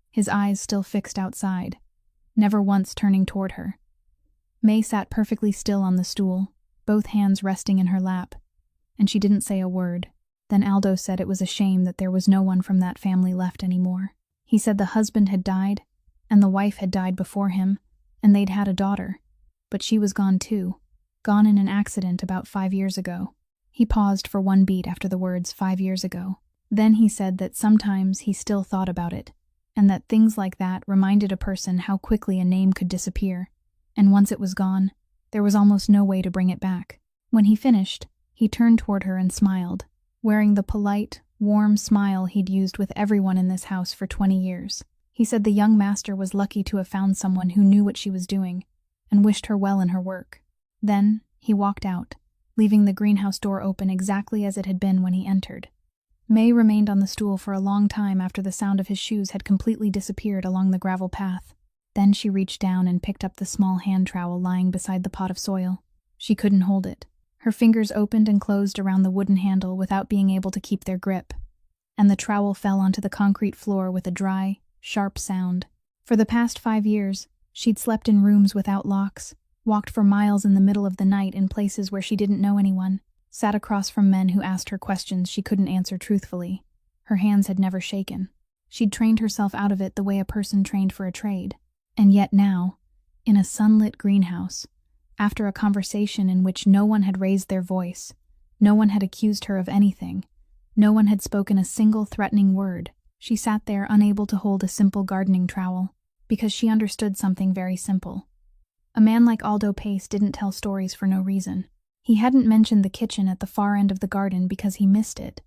Speaker 1: his eyes still fixed outside, never once turning toward her. May sat perfectly still on the stool, both hands resting in her lap, and she didn't say a word. Then Aldo said it was a shame that there was no one from that family left anymore. He said the husband had died, and the wife had died before him, and they'd had a daughter, but she was gone too, gone in an accident about 5 years ago. He paused for one beat after the words 5 years ago. Then he said that sometimes he still thought about it, and that things like that reminded a person how quickly a name could disappear, and once it was gone, there was almost no way to bring it back. When he finished, he turned toward her and smiled, wearing the polite, warm smile he'd used with everyone in this house for 20 years. He said the young master was lucky to have found someone who knew what she was doing, and wished her well in her work. Then he walked out, leaving the greenhouse door open exactly as it had been when he entered. May remained on the stool for a long time after the sound of his shoes had completely disappeared along the gravel path. Then she reached down and picked up the small hand trowel lying beside the pot of soil. She couldn't hold it. Her fingers opened and closed around the wooden handle without being able to keep their grip, and the trowel fell onto the concrete floor with a dry, sharp sound. For the past 5 years, she'd slept in rooms without locks, walked for miles in the middle of the night in places where she didn't know anyone, sat across from men who asked her questions she couldn't answer truthfully. Her hands had never shaken. She'd trained herself out of it the way a person trained for a trade. And yet now, in a sunlit greenhouse, after a conversation in which no one had raised their voice, no one had accused her of anything, no one had spoken a single threatening word, she sat there unable to hold a simple gardening trowel, because she understood something very simple. A man like Aldo Pace didn't tell stories for no reason. He hadn't mentioned the kitchen at the far end of the garden because he missed it.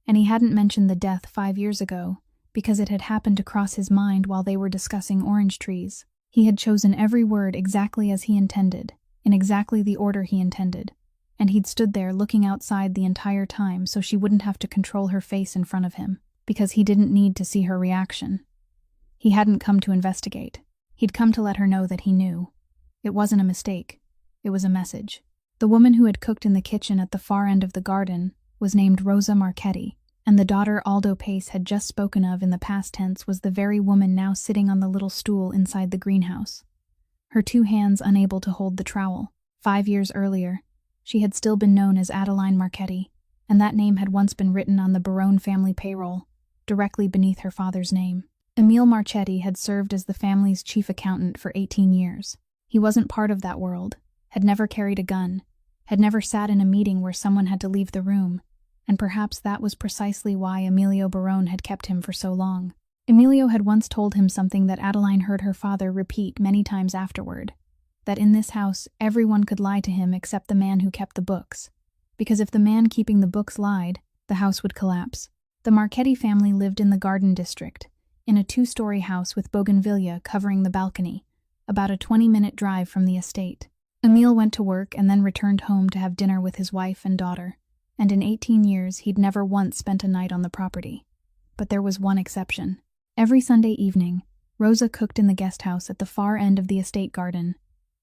Speaker 1: And he hadn't mentioned the death 5 years ago because it had happened to cross his mind while they were discussing orange trees. He had chosen every word exactly as he intended, in exactly the order he intended, and he'd stood there looking outside the entire time so she wouldn't have to control her face in front of him, because he didn't need to see her reaction. He hadn't come to investigate. He'd come to let her know that he knew. It wasn't a mistake. It was a message. The woman who had cooked in the kitchen at the far end of the garden was named Rosa Marchetti, and the daughter Aldo Pace had just spoken of in the past tense was the very woman now sitting on the little stool inside the greenhouse, her 2 hands unable to hold the trowel. 5 years earlier, she had still been known as Adeline Marchetti, and that name had once been written on the Barone family payroll, directly beneath her father's name. Emile Marchetti had served as the family's chief accountant for 18 years. He wasn't part of that world, had never carried a gun, had never sat in a meeting where someone had to leave the room, and perhaps that was precisely why Emilio Barone had kept him for so long. Emilio had once told him something that Adeline heard her father repeat many times afterward, that in this house everyone could lie to him except the man who kept the books, because if the man keeping the books lied, the house would collapse. The Marchetti family lived in the Garden District, in a 2-story house with bougainvillea covering the balcony, about a 20-minute drive from the estate. Emile went to work and then returned home to have dinner with his wife and daughter, and in 18 years he'd never once spent a night on the property. But there was one exception. Every Sunday evening, Rosa cooked in the guest house at the far end of the estate garden,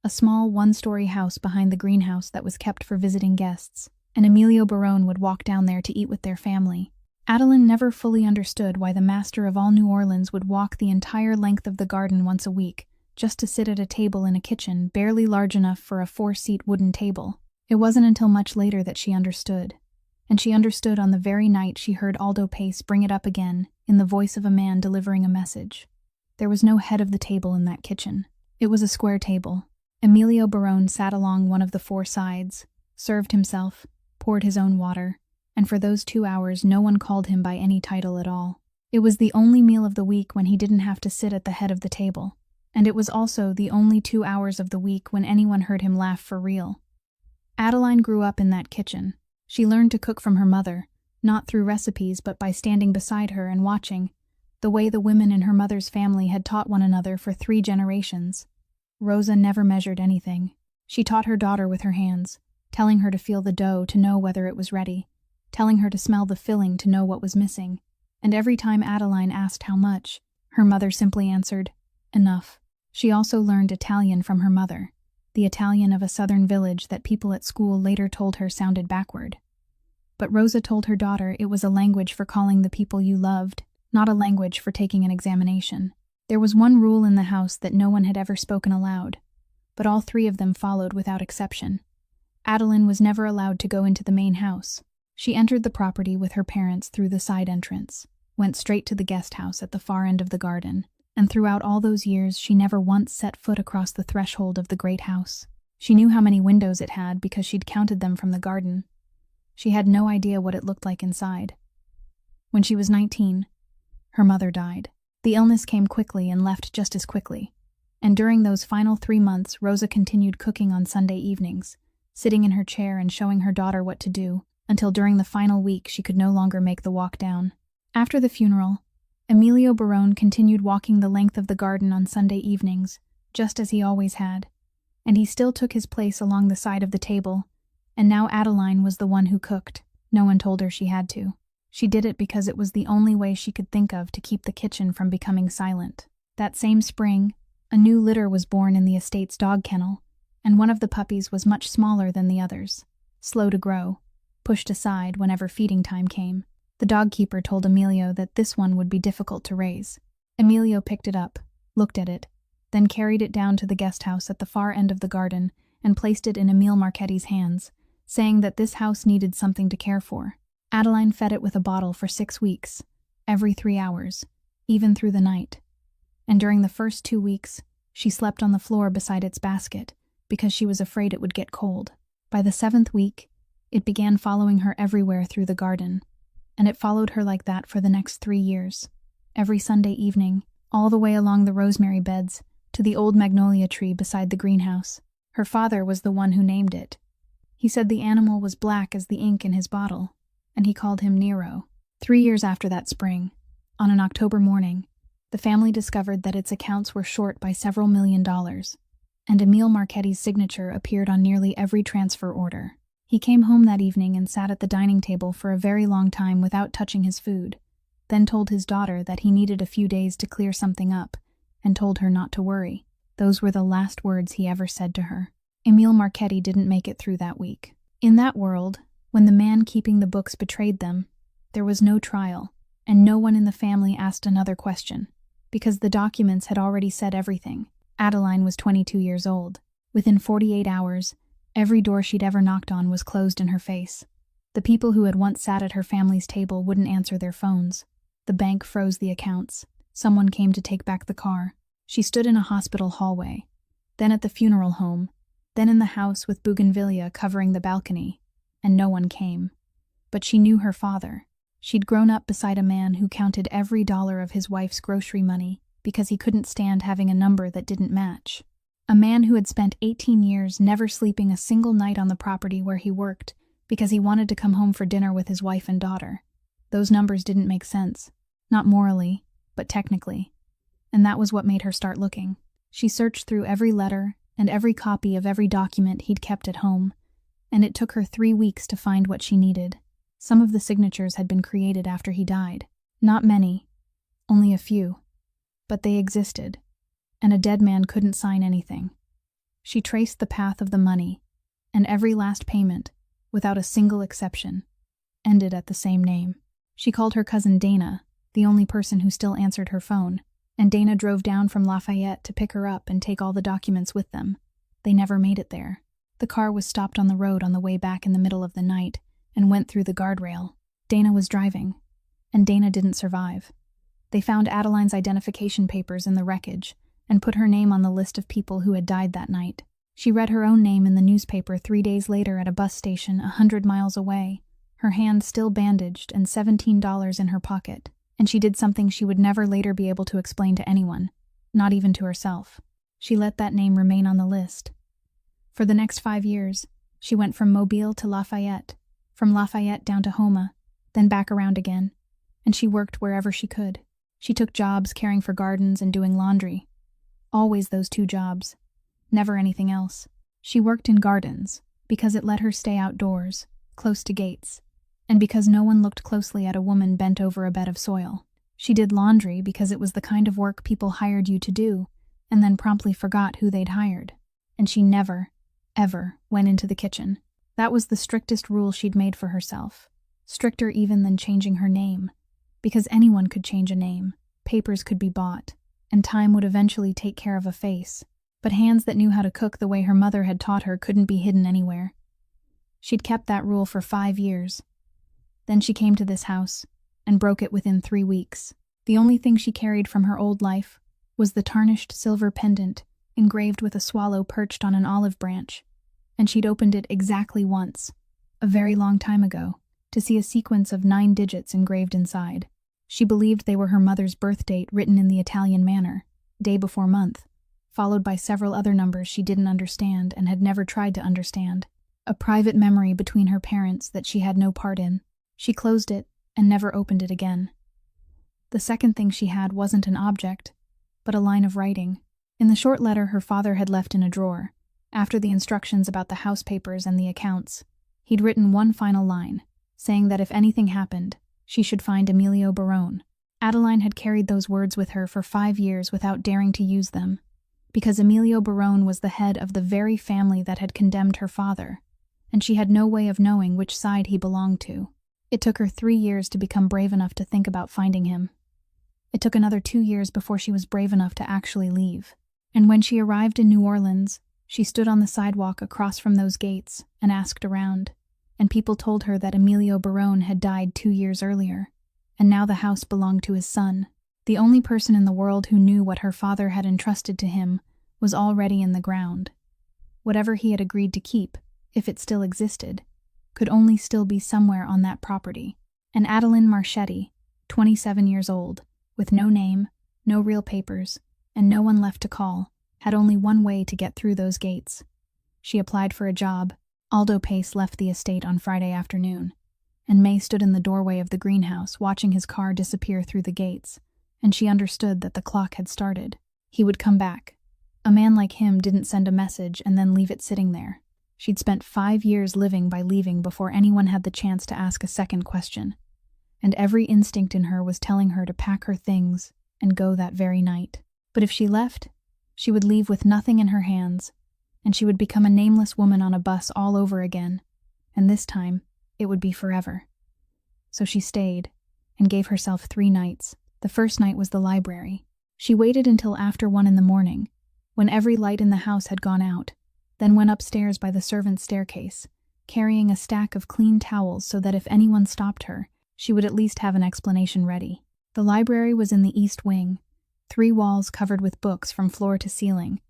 Speaker 1: a small 1-story house behind the greenhouse that was kept for visiting guests, and Emilio Barone would walk down there to eat with their family. Adeline never fully understood why the master of all New Orleans would walk the entire length of the garden once a week, just to sit at a table in a kitchen barely large enough for a 4-seat wooden table. It wasn't until much later that she understood. And she understood on the very night she heard Aldo Pace bring it up again, in the voice of a man delivering a message. There was no head of the table in that kitchen. It was a square table. Emilio Barone sat along one of the 4 sides, served himself, poured his own water, and for those 2 hours no one called him by any title at all. It was the only meal of the week when he didn't have to sit at the head of the table, and it was also the only 2 hours of the week when anyone heard him laugh for real. Adeline grew up in that kitchen. She learned to cook from her mother, not through recipes but by standing beside her and watching, the way the women in her mother's family had taught one another for 3 generations. Rosa never measured anything. She taught her daughter with her hands, telling her to feel the dough to know whether it was ready, telling her to smell the filling to know what was missing, and every time Adeline asked how much, her mother simply answered, "Enough." She also learned Italian from her mother, the Italian of a southern village that people at school later told her sounded backward. But Rosa told her daughter it was a language for calling the people you loved, not a language for taking an examination. There was one rule in the house that no one had ever spoken aloud, but all 3 of them followed without exception. Adeline was never allowed to go into the main house. She entered the property with her parents through the side entrance, went straight to the guest house at the far end of the garden, and throughout all those years she never once set foot across the threshold of the great house. She knew how many windows it had because she'd counted them from the garden. She had no idea what it looked like inside. When she was 19, her mother died. The illness came quickly and left just as quickly, and during those final 3 months Rosa continued cooking on Sunday evenings, sitting in her chair and showing her daughter what to do, until during the final week she could no longer make the walk down. After the funeral, Emilio Barone continued walking the length of the garden on Sunday evenings, just as he always had, and he still took his place along the side of the table, and now Adeline was the one who cooked. No one told her she had to. She did it because it was the only way she could think of to keep the kitchen from becoming silent. That same spring, a new litter was born in the estate's dog kennel, and one of the puppies was much smaller than the others, slow to grow, pushed aside whenever feeding time came. The dog keeper told Emilio that this one would be difficult to raise. Emilio picked it up, looked at it, then carried it down to the guest house at the far end of the garden and placed it in Emile Marchetti's hands, saying that this house needed something to care for. Adeline fed it with a bottle for 6 weeks, every 3 hours, even through the night. And during the first 2 weeks, she slept on the floor beside its basket because she was afraid it would get cold. By the 7th week, it began following her everywhere through the garden, and it followed her like that for the next 3 years, every Sunday evening, all the way along the rosemary beds to the old magnolia tree beside the greenhouse. Her father was the one who named it. He said the animal was black as the ink in his bottle, and he called him Nero. 3 years after that spring, on an October morning, the family discovered that its accounts were short by several $1,000,000, and Emile Marchetti's signature appeared on nearly every transfer order. He came home that evening and sat at the dining table for a very long time without touching his food, then told his daughter that he needed a few days to clear something up, and told her not to worry. Those were the last words he ever said to her. Emile Marchetti didn't make it through that week. In that world, when the man keeping the books betrayed them, there was no trial, and no one in the family asked another question, because the documents had already said everything. Adeline was 22 years old. Within 48 hours, every door she'd ever knocked on was closed in her face. The people who had once sat at her family's table wouldn't answer their phones. The bank froze the accounts. Someone came to take back the car. She stood in a hospital hallway, then at the funeral home, then in the house with bougainvillea covering the balcony, and no one came. But she knew her father. She'd grown up beside a man who counted every dollar of his wife's grocery money because he couldn't stand having a number that didn't match. A man who had spent 18 years never sleeping a single night on the property where he worked because he wanted to come home for dinner with his wife and daughter. Those numbers didn't make sense, not morally, but technically. And that was what made her start looking. She searched through every letter and every copy of every document he'd kept at home, and it took her 3 weeks to find what she needed. Some of the signatures had been created after he died. Not many, only a few. But they existed, and a dead man couldn't sign anything. She traced the path of the money, and every last payment, without a single exception, ended at the same name. She called her cousin Dana, the only person who still answered her phone, and Dana drove down from Lafayette to pick her up and take all the documents with them. They never made it there. The car was stopped on the road on the way back in the middle of the night and went through the guardrail. Dana was driving, and Dana didn't survive. They found Adeline's identification papers in the wreckage and put her name on the list of people who had died that night. She read her own name in the newspaper 3 days later at a bus station 100 miles away, her hand still bandaged and $17 in her pocket. And she did something she would never later be able to explain to anyone, not even to herself. She let that name remain on the list. For the next 5 years, she went from Mobile to Lafayette, from Lafayette down to Homa, then back around again, and she worked wherever she could. She took jobs caring for gardens and doing laundry. Always those 2 jobs, never anything else. She worked in gardens because it let her stay outdoors, close to gates, and because no one looked closely at a woman bent over a bed of soil. She did laundry because it was the kind of work people hired you to do, and then promptly forgot who they'd hired. And she never, ever went into the kitchen. That was the strictest rule she'd made for herself, stricter even than changing her name, because anyone could change a name, papers could be bought, and time would eventually take care of a face. But hands that knew how to cook the way her mother had taught her couldn't be hidden anywhere. She'd kept that rule for 5 years. Then she came to this house, and broke it within 3 weeks. The only thing she carried from her old life was the tarnished silver pendant engraved with a swallow perched on an olive branch, and she'd opened it exactly once, a very long time ago, to see a sequence of 9 digits engraved inside. She believed they were her mother's birth date written in the Italian manner, day before month, followed by several other numbers she didn't understand and had never tried to understand. A private memory between her parents that she had no part in. She closed it and never opened it again. The second thing she had wasn't an object, but a line of writing. In the short letter her father had left in a drawer, after the instructions about the house papers and the accounts, he'd written one final line, saying that if anything happened, she should find Emilio Barone. Adeline had carried those words with her for 5 years without daring to use them, because Emilio Barone was the head of the very family that had condemned her father, and she had no way of knowing which side he belonged to. It took her 3 years to become brave enough to think about finding him. It took another 2 years before she was brave enough to actually leave. And when she arrived in New Orleans, she stood on the sidewalk across from those gates and asked around, and people told her that Emilio Barone had died 2 years earlier, and now the house belonged to his son. The only person in the world who knew what her father had entrusted to him was already in the ground. Whatever he had agreed to keep, if it still existed, could only still be somewhere on that property. And Adeline Marchetti, 27 years old, with no name, no real papers, and no one left to call, had only one way to get through those gates. She applied for a job. Aldo Pace left the estate on Friday afternoon, and May stood in the doorway of the greenhouse watching his car disappear through the gates, and she understood that the clock had started. He would come back. A man like him didn't send a message and then leave it sitting there. She'd spent 5 years living by leaving before anyone had the chance to ask a second question, and every instinct in her was telling her to pack her things and go that very night. But if she left, she would leave with nothing in her hands, and she would become a nameless woman on a bus all over again, and this time it would be forever. So she stayed, and gave herself 3 nights. The first night was the library. She waited until after 1 in the morning, when every light in the house had gone out, then went upstairs by the servants' staircase, carrying a stack of clean towels so that if anyone stopped her, she would at least have an explanation ready. The library was in the east wing, 3 walls covered with books from floor to ceiling,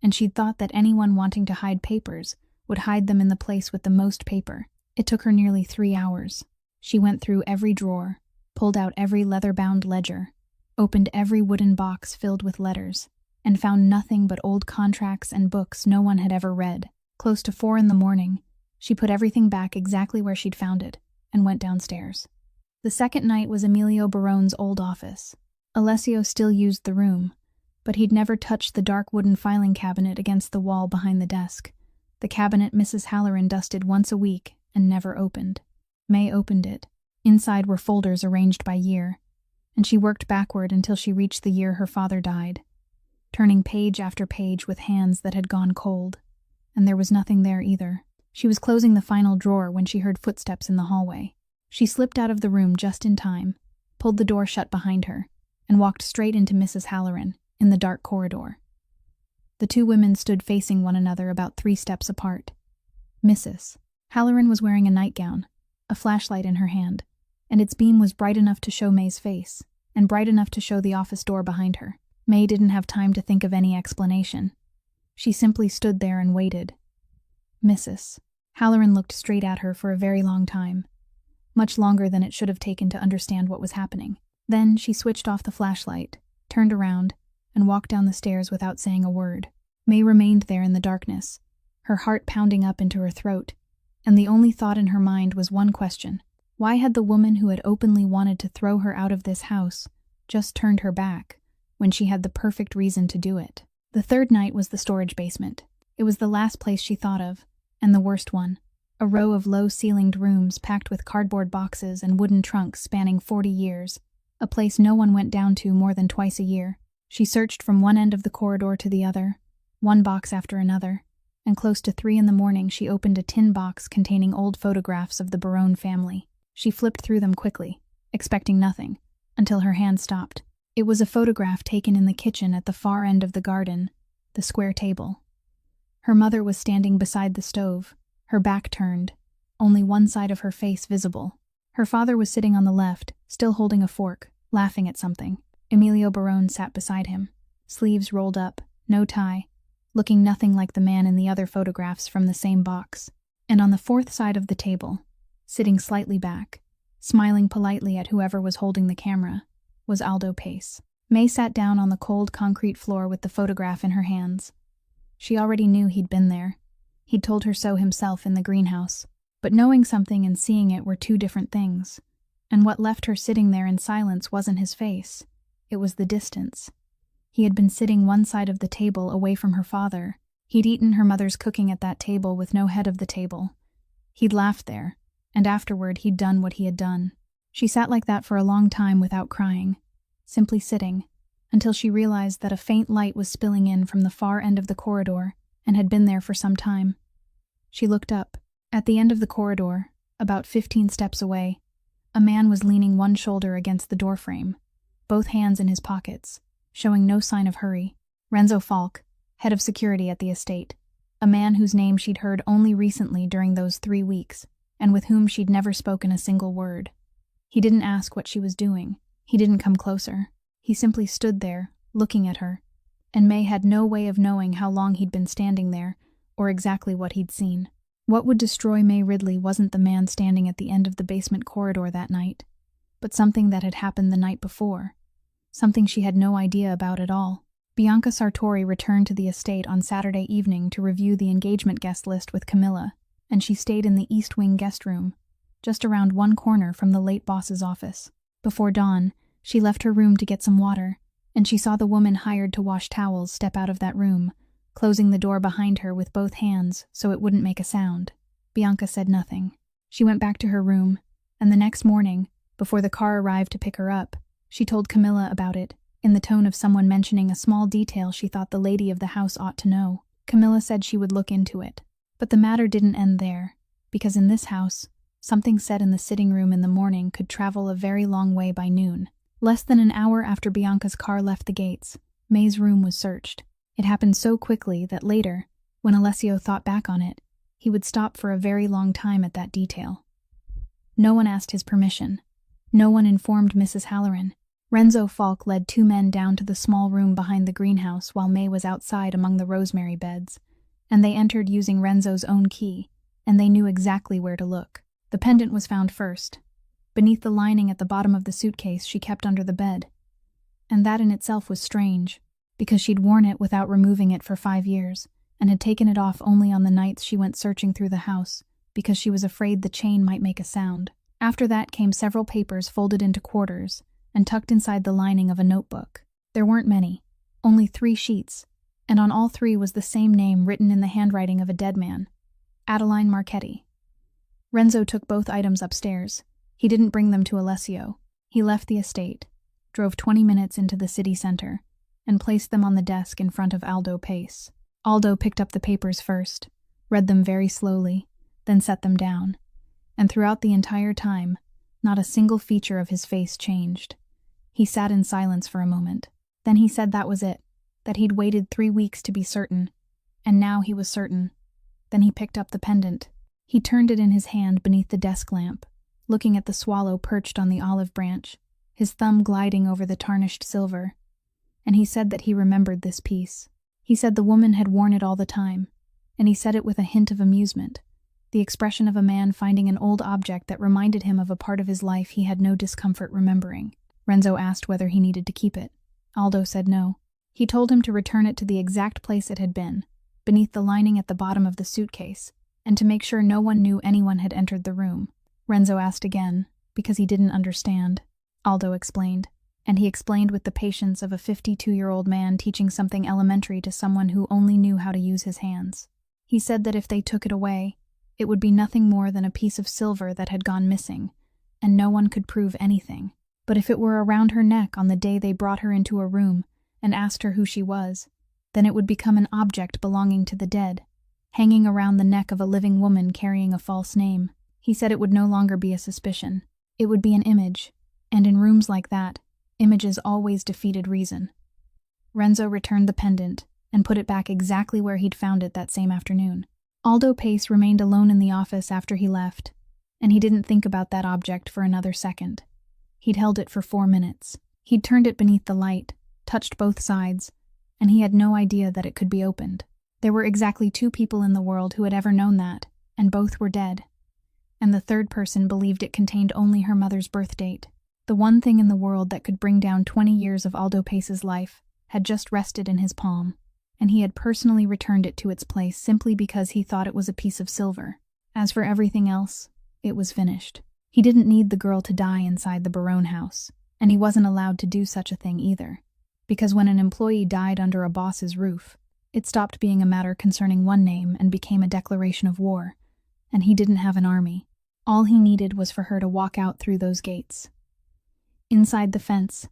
Speaker 1: and she'd thought that anyone wanting to hide papers would hide them in the place with the most paper. It took her nearly 3 hours. She went through every drawer, pulled out every leather-bound ledger, opened every wooden box filled with letters, and found nothing but old contracts and books no one had ever read. Close to 4 in the morning, she put everything back exactly where she'd found it and went downstairs. The second night was Emilio Barone's old office. Alessio still used the room, but he'd never touched the dark wooden filing cabinet against the wall behind the desk. The cabinet Mrs. Halloran dusted once a week and never opened. May opened it. Inside were folders arranged by year, and she worked backward until she reached the year her father died, turning page after page with hands that had gone cold. And there was nothing there either. She was closing the final drawer when she heard footsteps in the hallway. She slipped out of the room just in time, pulled the door shut behind her, and walked straight into Mrs. Halloran in the dark corridor. The two women stood facing one another about 3 steps apart. Mrs. Halloran was wearing a nightgown, a flashlight in her hand, and its beam was bright enough to show May's face, and bright enough to show the office door behind her. May didn't have time to think of any explanation. She simply stood there and waited. Mrs. Halloran looked straight at her for a very long time, much longer than it should have taken to understand what was happening. Then she switched off the flashlight, turned around, and walked down the stairs without saying a word. May remained there in the darkness, her heart pounding up into her throat, and the only thought in her mind was one question. Why had the woman who had openly wanted to throw her out of this house just turned her back when she had the perfect reason to do it? The third night was the storage basement. It was the last place she thought of, and the worst one. A row of low-ceilinged rooms packed with cardboard boxes and wooden trunks spanning 40 years, a place no one went down to more than twice a year. She searched from one end of the corridor to the other, one box after another, and close to 3 in the morning she opened a tin box containing old photographs of the Barone family. She flipped through them quickly, expecting nothing, until her hand stopped. It was a photograph taken in the kitchen at the far end of the garden, the square table. Her mother was standing beside the stove, her back turned, only one side of her face visible. Her father was sitting on the left, still holding a fork, laughing at something. Emilio Barone sat beside him, sleeves rolled up, no tie, looking nothing like the man in the other photographs from the same box. And on the fourth side of the table, sitting slightly back, smiling politely at whoever was holding the camera, was Aldo Pace. May sat down on the cold concrete floor with the photograph in her hands. She already knew he'd been there. He'd told her so himself in the greenhouse. But knowing something and seeing it were 2 different things. And what left her sitting there in silence wasn't his face. It was the distance. He had been sitting one side of the table away from her father. He'd eaten her mother's cooking at that table with no head of the table. He'd laughed there, and afterward he'd done what he had done. She sat like that for a long time without crying, simply sitting, until she realized that a faint light was spilling in from the far end of the corridor and had been there for some time. She looked up. At the end of the corridor, about 15 steps away, a man was leaning one shoulder against the doorframe, both hands in his pockets, showing no sign of hurry. Renzo Falk, head of security at the estate, a man whose name she'd heard only recently during those 3 weeks, and with whom she'd never spoken a single word. He didn't ask what she was doing. He didn't come closer. He simply stood there, looking at her, and May had no way of knowing how long he'd been standing there, or exactly what he'd seen. What would destroy May Ridley wasn't the man standing at the end of the basement corridor that night, but something that had happened the night before, something she had no idea about at all. Bianca Sartori returned to the estate on Saturday evening to review the engagement guest list with Camilla, and she stayed in the East Wing guest room, just around one corner from the late boss's office. Before dawn, she left her room to get some water, and she saw the woman hired to wash towels step out of that room, closing the door behind her with both hands so it wouldn't make a sound. Bianca said nothing. She went back to her room, and the next morning, before the car arrived to pick her up, she told Camilla about it, in the tone of someone mentioning a small detail she thought the lady of the house ought to know. Camilla said she would look into it. But the matter didn't end there, because in this house, something said in the sitting room in the morning could travel a very long way by noon. Less than an hour after Bianca's car left the gates, May's room was searched. It happened so quickly that later, when Alessio thought back on it, he would stop for a very long time at that detail. No one asked his permission. No one informed Mrs. Halloran. Renzo Falk led two men down to the small room behind the greenhouse while May was outside among the rosemary beds, and they entered using Renzo's own key, and they knew exactly where to look. The pendant was found first, beneath the lining at the bottom of the suitcase she kept under the bed. And that in itself was strange, because she'd worn it without removing it for 5 years, and had taken it off only on the nights she went searching through the house, because she was afraid the chain might make a sound. After that came several papers folded into quarters and tucked inside the lining of a notebook. There weren't many, only 3 sheets, and on all 3 was the same name written in the handwriting of a dead man, Adeline Marchetti. Renzo took both items upstairs. He didn't bring them to Alessio. He left the estate, drove 20 minutes into the city center, and placed them on the desk in front of Aldo Pace. Aldo picked up the papers first, read them very slowly, then set them down, and throughout the entire time, not a single feature of his face changed. He sat in silence for a moment. Then he said that was it, that he'd waited 3 weeks to be certain, and now he was certain. Then he picked up the pendant. He turned it in his hand beneath the desk lamp, looking at the swallow perched on the olive branch, his thumb gliding over the tarnished silver. And he said that he remembered this piece. He said the woman had worn it all the time, and he said it with a hint of amusement, the expression of a man finding an old object that reminded him of a part of his life he had no discomfort remembering. Renzo asked whether he needed to keep it. Aldo said no. He told him to return it to the exact place it had been, beneath the lining at the bottom of the suitcase, and to make sure no one knew anyone had entered the room. Renzo asked again, because he didn't understand. Aldo explained, and he explained with the patience of a 52-year-old man teaching something elementary to someone who only knew how to use his hands. He said that if they took it away, it would be nothing more than a piece of silver that had gone missing, and no one could prove anything. But if it were around her neck on the day they brought her into a room and asked her who she was, then it would become an object belonging to the dead, hanging around the neck of a living woman carrying a false name. He said it would no longer be a suspicion. It would be an image, and in rooms like that, images always defeated reason. Renzo returned the pendant and put it back exactly where he'd found it that same afternoon. Aldo Pace remained alone in the office after he left, and he didn't think about that object for another second. He'd held it for 4 minutes. He'd turned it beneath the light, touched both sides, and he had no idea that it could be opened. There were exactly 2 people in the world who had ever known that, and both were dead. And the third person believed it contained only her mother's birth date. The one thing in the world that could bring down 20 years of Aldo Pace's life had just rested in his palm, and he had personally returned it to its place simply because he thought it was a piece of silver. As for everything else, it was finished. He didn't need the girl to die inside the Barone house, and he wasn't allowed to do such a thing either, because when an employee died under a boss's roof, it stopped being a matter concerning one name and became a declaration of war, and he didn't have an army. All he needed was for her to walk out through those gates. Inside the fence,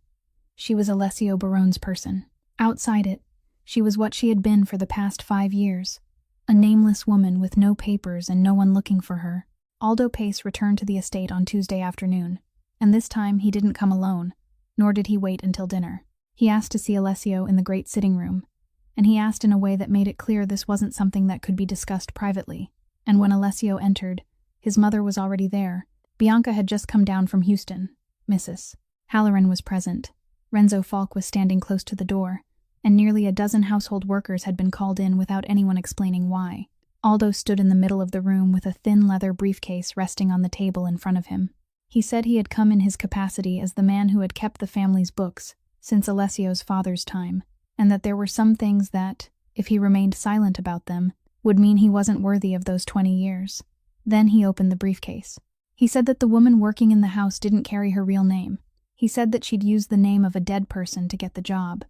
Speaker 1: she was Alessio Barone's person. Outside it, she was what she had been for the past 5 years, a nameless woman with no papers and no one looking for her. Aldo Pace returned to the estate on Tuesday afternoon, and this time he didn't come alone, nor did he wait until dinner. He asked to see Alessio in the great sitting room, and he asked in a way that made it clear this wasn't something that could be discussed privately. And when Alessio entered, his mother was already there. Bianca had just come down from Houston. Mrs. Halloran was present. Renzo Falk was standing close to the door, and nearly a dozen household workers had been called in without anyone explaining why. Aldo stood in the middle of the room with a thin leather briefcase resting on the table in front of him. He said he had come in his capacity as the man who had kept the family's books since Alessio's father's time, and that there were some things that, if he remained silent about them, would mean he wasn't worthy of those 20 years. Then he opened the briefcase. He said that the woman working in the house didn't carry her real name. He said that she'd used the name of a dead person to get the job,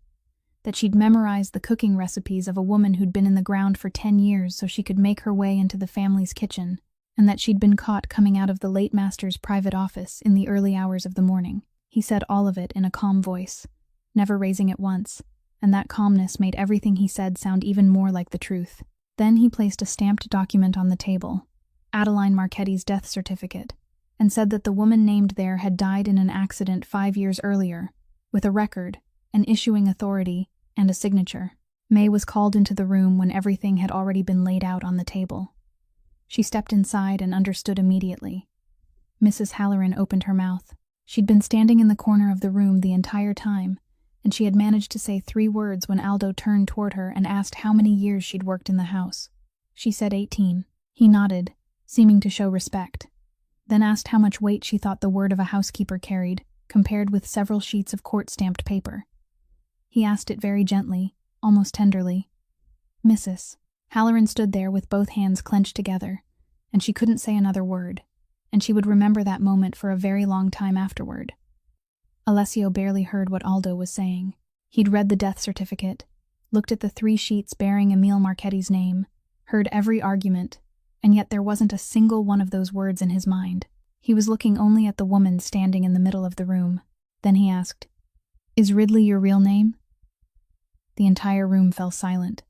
Speaker 1: that she'd memorized the cooking recipes of a woman who'd been in the ground for 10 years so she could make her way into the family's kitchen, and that she'd been caught coming out of the late master's private office in the early hours of the morning. He said all of it in a calm voice, never raising it once, and that calmness made everything he said sound even more like the truth. Then he placed a stamped document on the table, Adeline Marchetti's death certificate, and said that the woman named there had died in an accident 5 years earlier, with a record, an issuing authority, and a signature. May was called into the room when everything had already been laid out on the table. She stepped inside and understood immediately. Mrs. Halloran opened her mouth. She'd been standing in the corner of the room the entire time, and she had managed to say 3 words when Aldo turned toward her and asked how many years she'd worked in the house. She said 18. He nodded, seeming to show respect, then asked how much weight she thought the word of a housekeeper carried, compared with several sheets of court-stamped paper. He asked it very gently, almost tenderly. Mrs. Halloran stood there with both hands clenched together, and she couldn't say another word, and she would remember that moment for a very long time afterward. Alessio barely heard what Aldo was saying. He'd read the death certificate, looked at the 3 sheets bearing Emile Marchetti's name, heard every argument, and yet there wasn't a single one of those words in his mind. He was looking only at the woman standing in the middle of the room. Then he asked, "Is Ridley your real name?" The entire room fell silent.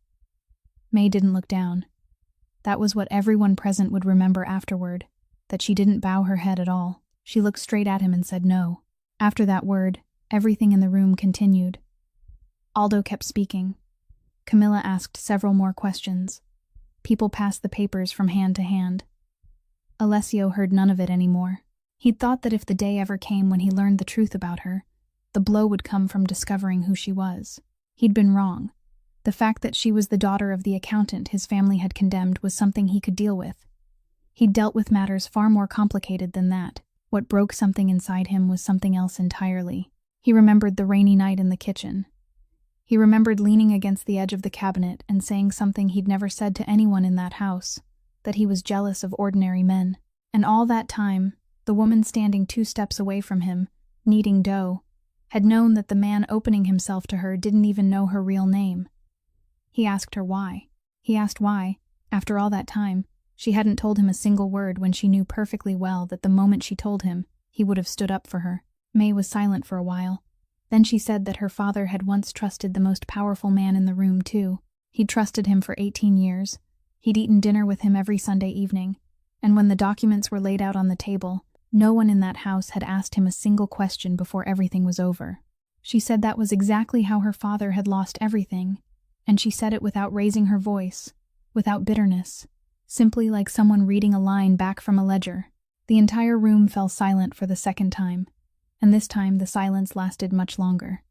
Speaker 1: May didn't look down. That was what everyone present would remember afterward, that she didn't bow her head at all. She looked straight at him and said no. After that word, everything in the room continued. Aldo kept speaking. Camilla asked several more questions. People passed the papers from hand to hand. Alessio heard none of it anymore. He'd thought that if the day ever came when he learned the truth about her, the blow would come from discovering who she was. He'd been wrong. The fact that she was the daughter of the accountant his family had condemned was something he could deal with. He'd dealt with matters far more complicated than that. What broke something inside him was something else entirely. He remembered the rainy night in the kitchen. He remembered leaning against the edge of the cabinet and saying something he'd never said to anyone in that house, that he was jealous of ordinary men. And all that time, the woman standing 2 steps away from him, kneading dough, had known that the man opening himself to her didn't even know her real name. He asked her why. He asked why, after all that time, she hadn't told him a single word when she knew perfectly well that the moment she told him, he would have stood up for her. May was silent for a while. Then she said that her father had once trusted the most powerful man in the room, too. He'd trusted him for 18 years. He'd eaten dinner with him every Sunday evening. And when the documents were laid out on the table, no one in that house had asked him a single question before everything was over. She said that was exactly how her father had lost everything, and she said it without raising her voice, without bitterness, simply like someone reading a line back from a ledger. The entire room fell silent for the second time, and this time the silence lasted much longer.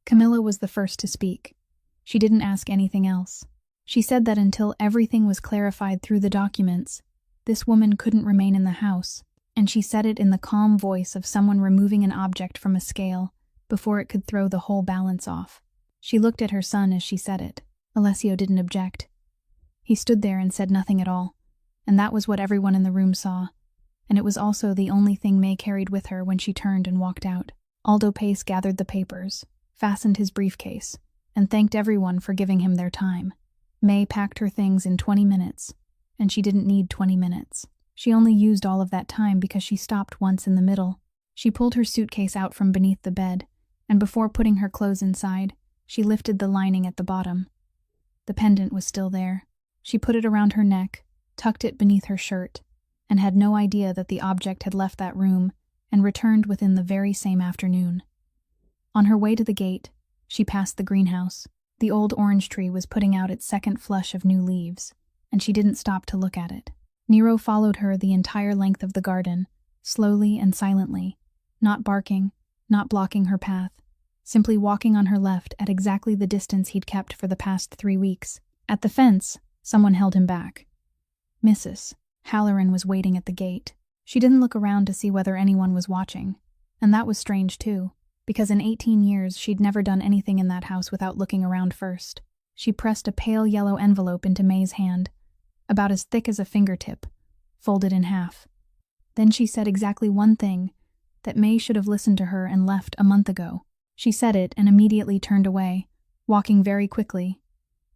Speaker 1: Camilla was the first to speak. She didn't ask anything else. She said that until everything was clarified through the documents, this woman couldn't remain in the house, and she said it in the calm voice of someone removing an object from a scale before it could throw the whole balance off. She looked at her son as she said it. Alessio didn't object. He stood there and said nothing at all, and that was what everyone in the room saw, and it was also the only thing May carried with her when she turned and walked out. Aldo Pace gathered the papers, fastened his briefcase, and thanked everyone for giving him their time. May packed her things in 20 minutes, and she didn't need 20 minutes. She only used all of that time because she stopped once in the middle. She pulled her suitcase out from beneath the bed, and before putting her clothes inside, she lifted the lining at the bottom. The pendant was still there. She put it around her neck, tucked it beneath her shirt, and had no idea that the object had left that room and returned within the very same afternoon. On her way to the gate, she passed the greenhouse. The old orange tree was putting out its second flush of new leaves, and she didn't stop to look at it. Nero followed her the entire length of the garden, slowly and silently, not barking, not blocking her path, simply walking on her left at exactly the distance he'd kept for the past 3 weeks. At the fence, someone held him back. Mrs. Halloran was waiting at the gate. She didn't look around to see whether anyone was watching, and that was strange too, because in 18 years she'd never done anything in that house without looking around first. She pressed a pale yellow envelope into May's hand, about as thick as a fingertip, folded in half. Then she said exactly one thing, that May should have listened to her and left a month ago. She said it and immediately turned away, walking very quickly,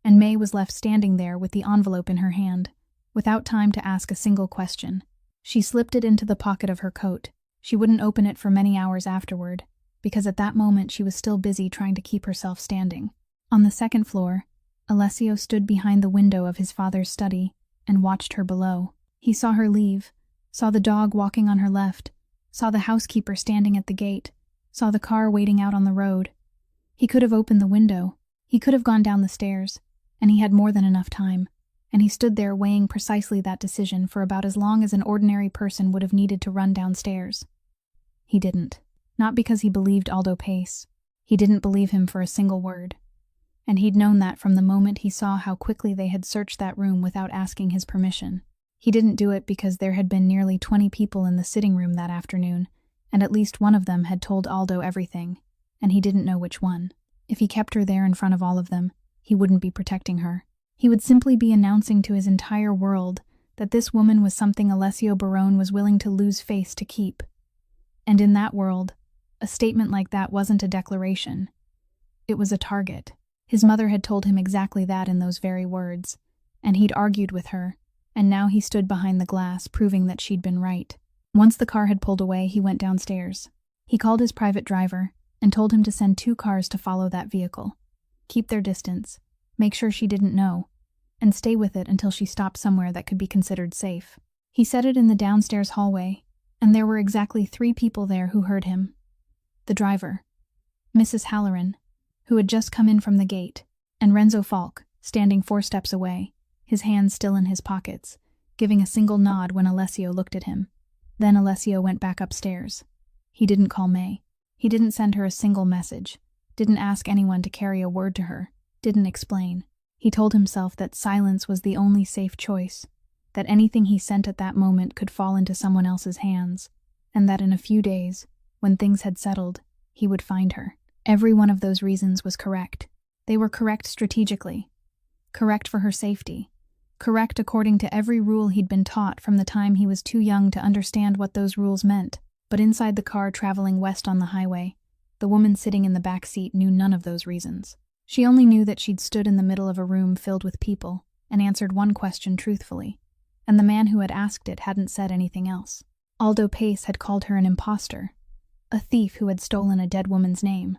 Speaker 1: and May was left standing there with the envelope in her hand, without time to ask a single question. She slipped it into the pocket of her coat. She wouldn't open it for many hours afterward, because at that moment she was still busy trying to keep herself standing. On the second floor, Alessio stood behind the window of his father's study and watched her below. He saw her leave, saw the dog walking on her left, saw the housekeeper standing at the gate, saw the car waiting out on the road. He could have opened the window. He could have gone down the stairs, and he had more than enough time, and he stood there weighing precisely that decision for about as long as an ordinary person would have needed to run downstairs. He didn't. Not because he believed Aldo Pace. He didn't believe him for a single word. And he'd known that from the moment he saw how quickly they had searched that room without asking his permission. He didn't do it because there had been nearly 20 people in the sitting room that afternoon, and at least one of them had told Aldo everything, and he didn't know which one. If he kept her there in front of all of them, he wouldn't be protecting her. He would simply be announcing to his entire world that this woman was something Alessio Barone was willing to lose face to keep. And in that world, a statement like that wasn't a declaration. It was a target. His mother had told him exactly that in those very words, and he'd argued with her, and now he stood behind the glass, proving that she'd been right. Once the car had pulled away, he went downstairs. He called his private driver and told him to send 2 cars to follow that vehicle. Keep their distance, make sure she didn't know, and stay with it until she stopped somewhere that could be considered safe. He said it in the downstairs hallway, and there were exactly 3 people there who heard him. The driver, Mrs. Halloran, who had just come in from the gate, and Renzo Falk, standing 4 steps away, his hands still in his pockets, giving a single nod when Alessio looked at him. Then Alessio went back upstairs. He didn't call May. He didn't send her a single message, didn't ask anyone to carry a word to her, didn't explain. He told himself that silence was the only safe choice, that anything he sent at that moment could fall into someone else's hands, and that in a few days, when things had settled, he would find her. Every one of those reasons was correct. They were correct strategically, correct for her safety, correct according to every rule he'd been taught from the time he was too young to understand what those rules meant. But inside the car traveling west on the highway, the woman sitting in the back seat knew none of those reasons. She only knew that she'd stood in the middle of a room filled with people and answered one question truthfully, and the man who had asked it hadn't said anything else. Aldo Pace had called her an imposter, a thief who had stolen a dead woman's name,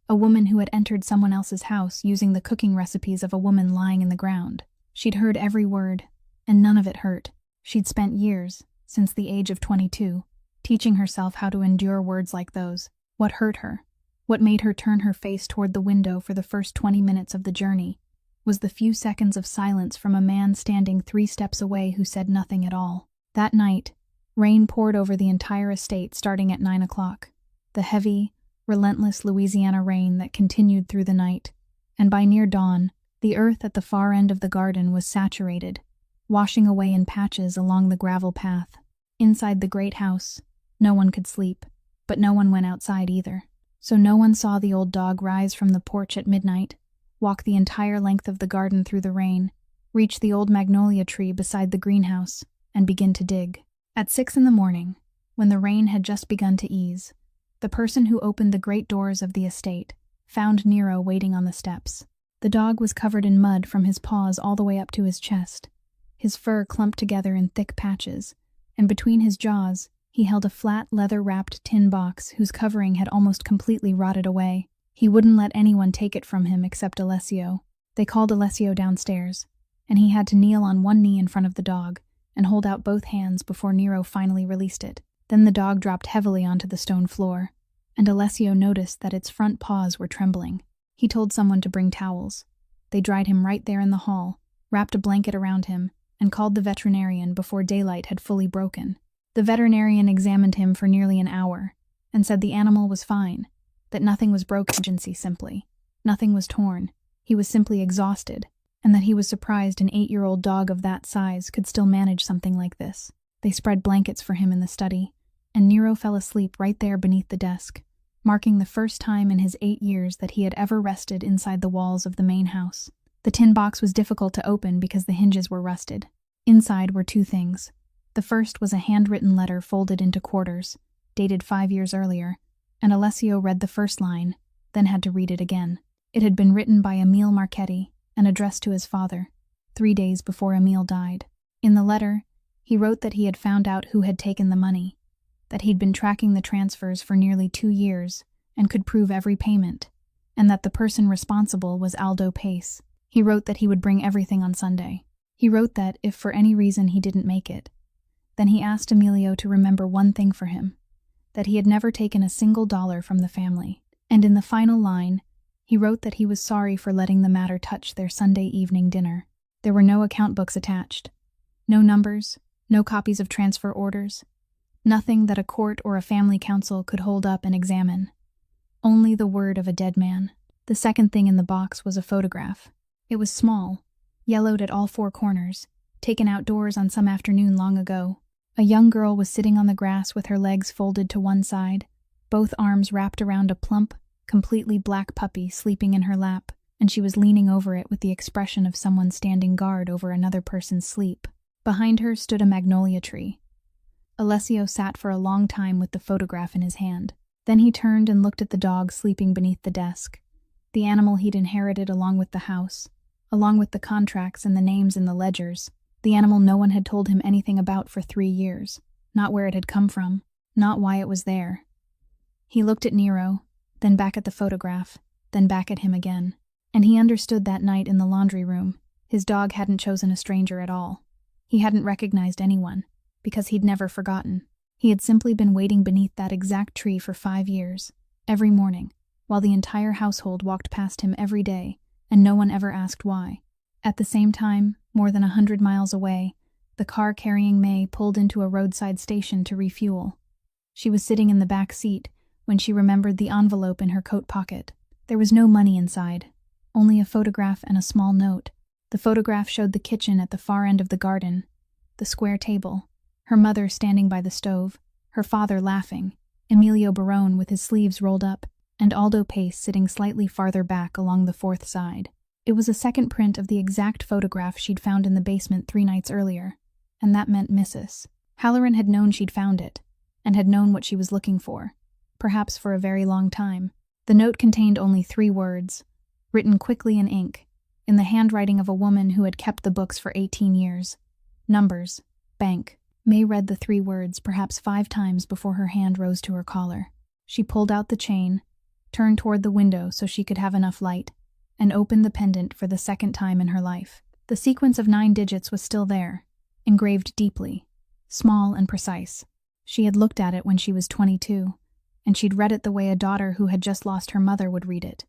Speaker 1: a woman who had entered someone else's house using the cooking recipes of a woman lying in the ground. She'd heard every word, and none of it hurt. She'd spent years, since the age of 22, teaching herself how to endure words like those. What hurt her, what made her turn her face toward the window for the first 20 minutes of the journey, was the few seconds of silence from a man standing 3 steps away who said nothing at all. That night, rain poured over the entire estate starting at 9 o'clock. The heavy, relentless Louisiana rain that continued through the night, and by near dawn, the earth at the far end of the garden was saturated, washing away in patches along the gravel path. Inside the great house, no one could sleep, but no one went outside either. So no one saw the old dog rise from the porch at midnight, walk the entire length of the garden through the rain, reach the old magnolia tree beside the greenhouse, and begin to dig. At 6 in the morning, when the rain had just begun to ease, the person who opened the great doors of the estate found Nero waiting on the steps. The dog was covered in mud from his paws all the way up to his chest, his fur clumped together in thick patches, and between his jaws he held a flat, leather-wrapped tin box whose covering had almost completely rotted away. He wouldn't let anyone take it from him except Alessio. They called Alessio downstairs, and he had to kneel on one knee in front of the dog and hold out both hands before Nero finally released it. Then the dog dropped heavily onto the stone floor, and Alessio noticed that its front paws were trembling. He told someone to bring towels. They dried him right there in the hall, wrapped a blanket around him, and called the veterinarian before daylight had fully broken. The veterinarian examined him for nearly an hour and said the animal was fine, that nothing was broken, simply. Nothing was torn. He was simply exhausted, and that he was surprised an 8-year-old dog of that size could still manage something like this. They spread blankets for him in the study, and Nero fell asleep right there beneath the desk, marking the first time in his 8 years that he had ever rested inside the walls of the main house. The tin box was difficult to open because the hinges were rusted. Inside were 2 things. The first was a handwritten letter folded into quarters, dated 5 years earlier, and Alessio read the first line, then had to read it again. It had been written by Emile Marchetti and addressed to his father, 3 days before Emile died. In the letter, he wrote that he had found out who had taken the money, that he'd been tracking the transfers for nearly 2 years and could prove every payment, and that the person responsible was Aldo Pace. He wrote that he would bring everything on Sunday. He wrote that, if for any reason he didn't make it, then he asked Emilio to remember one thing for him, that he had never taken a single dollar from the family. And in the final line, he wrote that he was sorry for letting the matter touch their Sunday evening dinner. There were no account books attached, no numbers, no copies of transfer orders, Nothing that a court or a family council could hold up and examine. Only the word of a dead man. The second thing in the box was a photograph. It was small, yellowed at all four corners, taken outdoors on some afternoon long ago. A young girl was sitting on the grass with her legs folded to one side, both arms wrapped around a plump, completely black puppy sleeping in her lap, and she was leaning over it with the expression of someone standing guard over another person's sleep. Behind her stood a magnolia tree. Alessio sat for a long time with the photograph in his hand. Then he turned and looked at the dog sleeping beneath the desk, the animal he'd inherited along with the house, along with the contracts and the names in the ledgers, the animal no one had told him anything about for 3 years, not where it had come from, not why it was there. He looked at Nero, then back at the photograph, then back at him again. And he understood that night in the laundry room, his dog hadn't chosen a stranger at all. He hadn't recognized anyone, because he'd never forgotten. He had simply been waiting beneath that exact tree for 5 years, every morning, while the entire household walked past him every day, and no one ever asked why. At the same time, more than 100 miles away, the car carrying May pulled into a roadside station to refuel. She was sitting in the back seat when she remembered the envelope in her coat pocket. There was no money inside, only a photograph and a small note. The photograph showed the kitchen at the far end of the garden, the square table, her mother standing by the stove, her father laughing, Emilio Barone with his sleeves rolled up, and Aldo Pace sitting slightly farther back along the fourth side. It was a second print of the exact photograph she'd found in the basement 3 nights earlier, and that meant Mrs. Halloran had known she'd found it, and had known what she was looking for, perhaps for a very long time. The note contained only 3 words, written quickly in ink, in the handwriting of a woman who had kept the books for 18 years. Numbers, bank. May read the 3 words perhaps 5 times before her hand rose to her collar. She pulled out the chain, turned toward the window so she could have enough light, and opened the pendant for the second time in her life. The sequence of 9 digits was still there, engraved deeply, small and precise. She had looked at it when she was 22, and she'd read it the way a daughter who had just lost her mother would read it,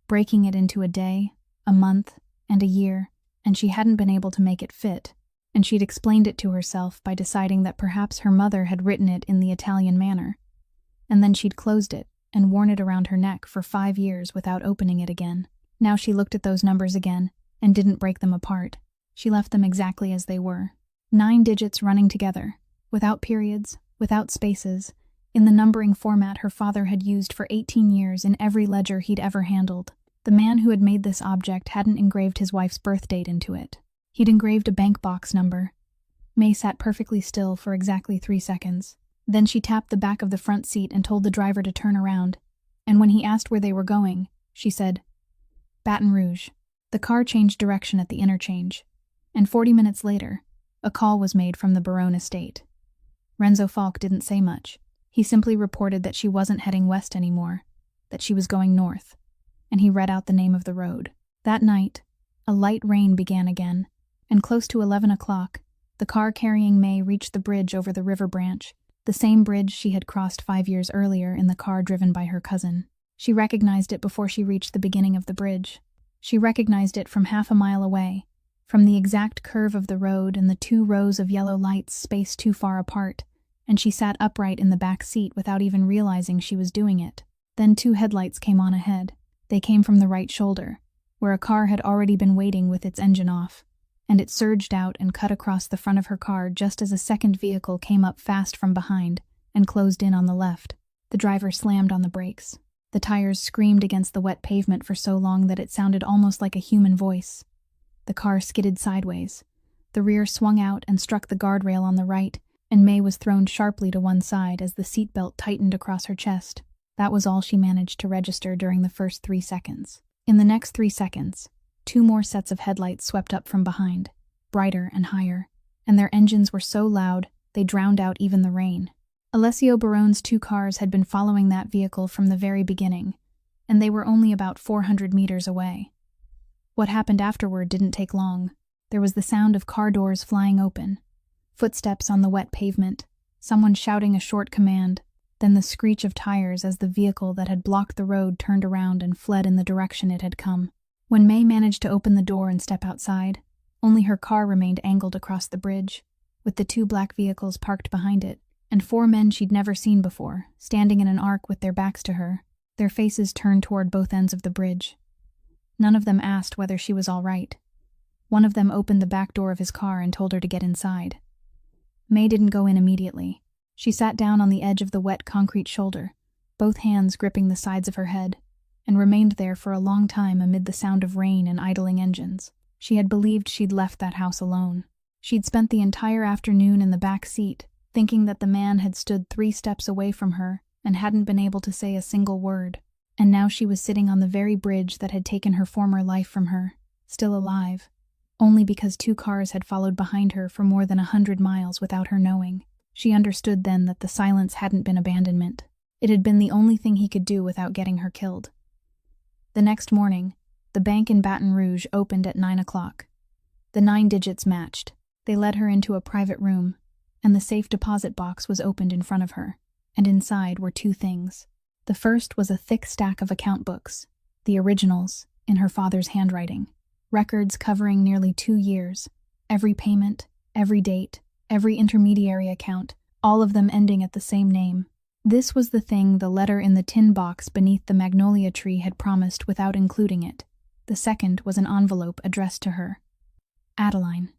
Speaker 1: breaking it into a day, a month, and a year, and she hadn't been able to make it fit, and she'd explained it to herself by deciding that perhaps her mother had written it in the Italian manner, and then she'd closed it and worn it around her neck for 5 years without opening it again. Now she looked at those numbers again and didn't break them apart. She left them exactly as they were. 9 digits running together, without periods, without spaces, in the numbering format her father had used for 18 years in every ledger he'd ever handled. The man who had made this object hadn't engraved his wife's birth date into it. He'd engraved a bank box number. May sat perfectly still for exactly 3 seconds. Then she tapped the back of the front seat and told the driver to turn around, and when he asked where they were going, she said, "Baton Rouge." The car changed direction at the interchange, and 40 minutes later, a call was made from the Barone estate. Renzo Falk didn't say much. He simply reported that she wasn't heading west anymore, that she was going north, and he read out the name of the road. That night, a light rain began again, and close to 11 o'clock, the car carrying May reached the bridge over the river branch, the same bridge she had crossed 5 years earlier in the car driven by her cousin. She recognized it before she reached the beginning of the bridge. She recognized it from half a mile away, from the exact curve of the road and the 2 rows of yellow lights spaced too far apart, and she sat upright in the back seat without even realizing she was doing it. Then 2 headlights came on ahead. They came from the right shoulder, where a car had already been waiting with its engine off, and it surged out and cut across the front of her car just as a second vehicle came up fast from behind and closed in on the left. The driver slammed on the brakes. The tires screamed against the wet pavement for so long that it sounded almost like a human voice. The car skidded sideways. The rear swung out and struck the guardrail on the right, and May was thrown sharply to one side as the seatbelt tightened across her chest. That was all she managed to register during the first 3 seconds. In the next 3 seconds, 2 more sets of headlights swept up from behind, brighter and higher, and their engines were so loud they drowned out even the rain. Alessio Barone's 2 cars had been following that vehicle from the very beginning, and they were only about 400 meters away. What happened afterward didn't take long. There was the sound of car doors flying open, footsteps on the wet pavement, someone shouting a short command, then the screech of tires as the vehicle that had blocked the road turned around and fled in the direction it had come. When May managed to open the door and step outside, only her car remained angled across the bridge, with the 2 black vehicles parked behind it, and 4 men she'd never seen before, standing in an arc with their backs to her, their faces turned toward both ends of the bridge. None of them asked whether she was all right. One of them opened the back door of his car and told her to get inside. May didn't go in immediately. She sat down on the edge of the wet concrete shoulder, both hands gripping the sides of her head, and remained there for a long time amid the sound of rain and idling engines. She had believed she'd left that house alone. She'd spent the entire afternoon in the back seat, thinking that the man had stood 3 steps away from her and hadn't been able to say a single word. And now she was sitting on the very bridge that had taken her former life from her, still alive, only because 2 cars had followed behind her for more than 100 miles without her knowing. She understood then that the silence hadn't been abandonment. It had been the only thing he could do without getting her killed. The next morning, the bank in Baton Rouge opened at 9 o'clock. The 9 digits matched. They led her into a private room, and the safe deposit box was opened in front of her, and inside were 2 things. The first was a thick stack of account books, the originals, in her father's handwriting, records covering nearly 2 years, every payment, every date, every intermediary account, all of them ending at the same name. This was the thing the letter in the tin box beneath the magnolia tree had promised without including it. The second was an envelope addressed to her. Adeline.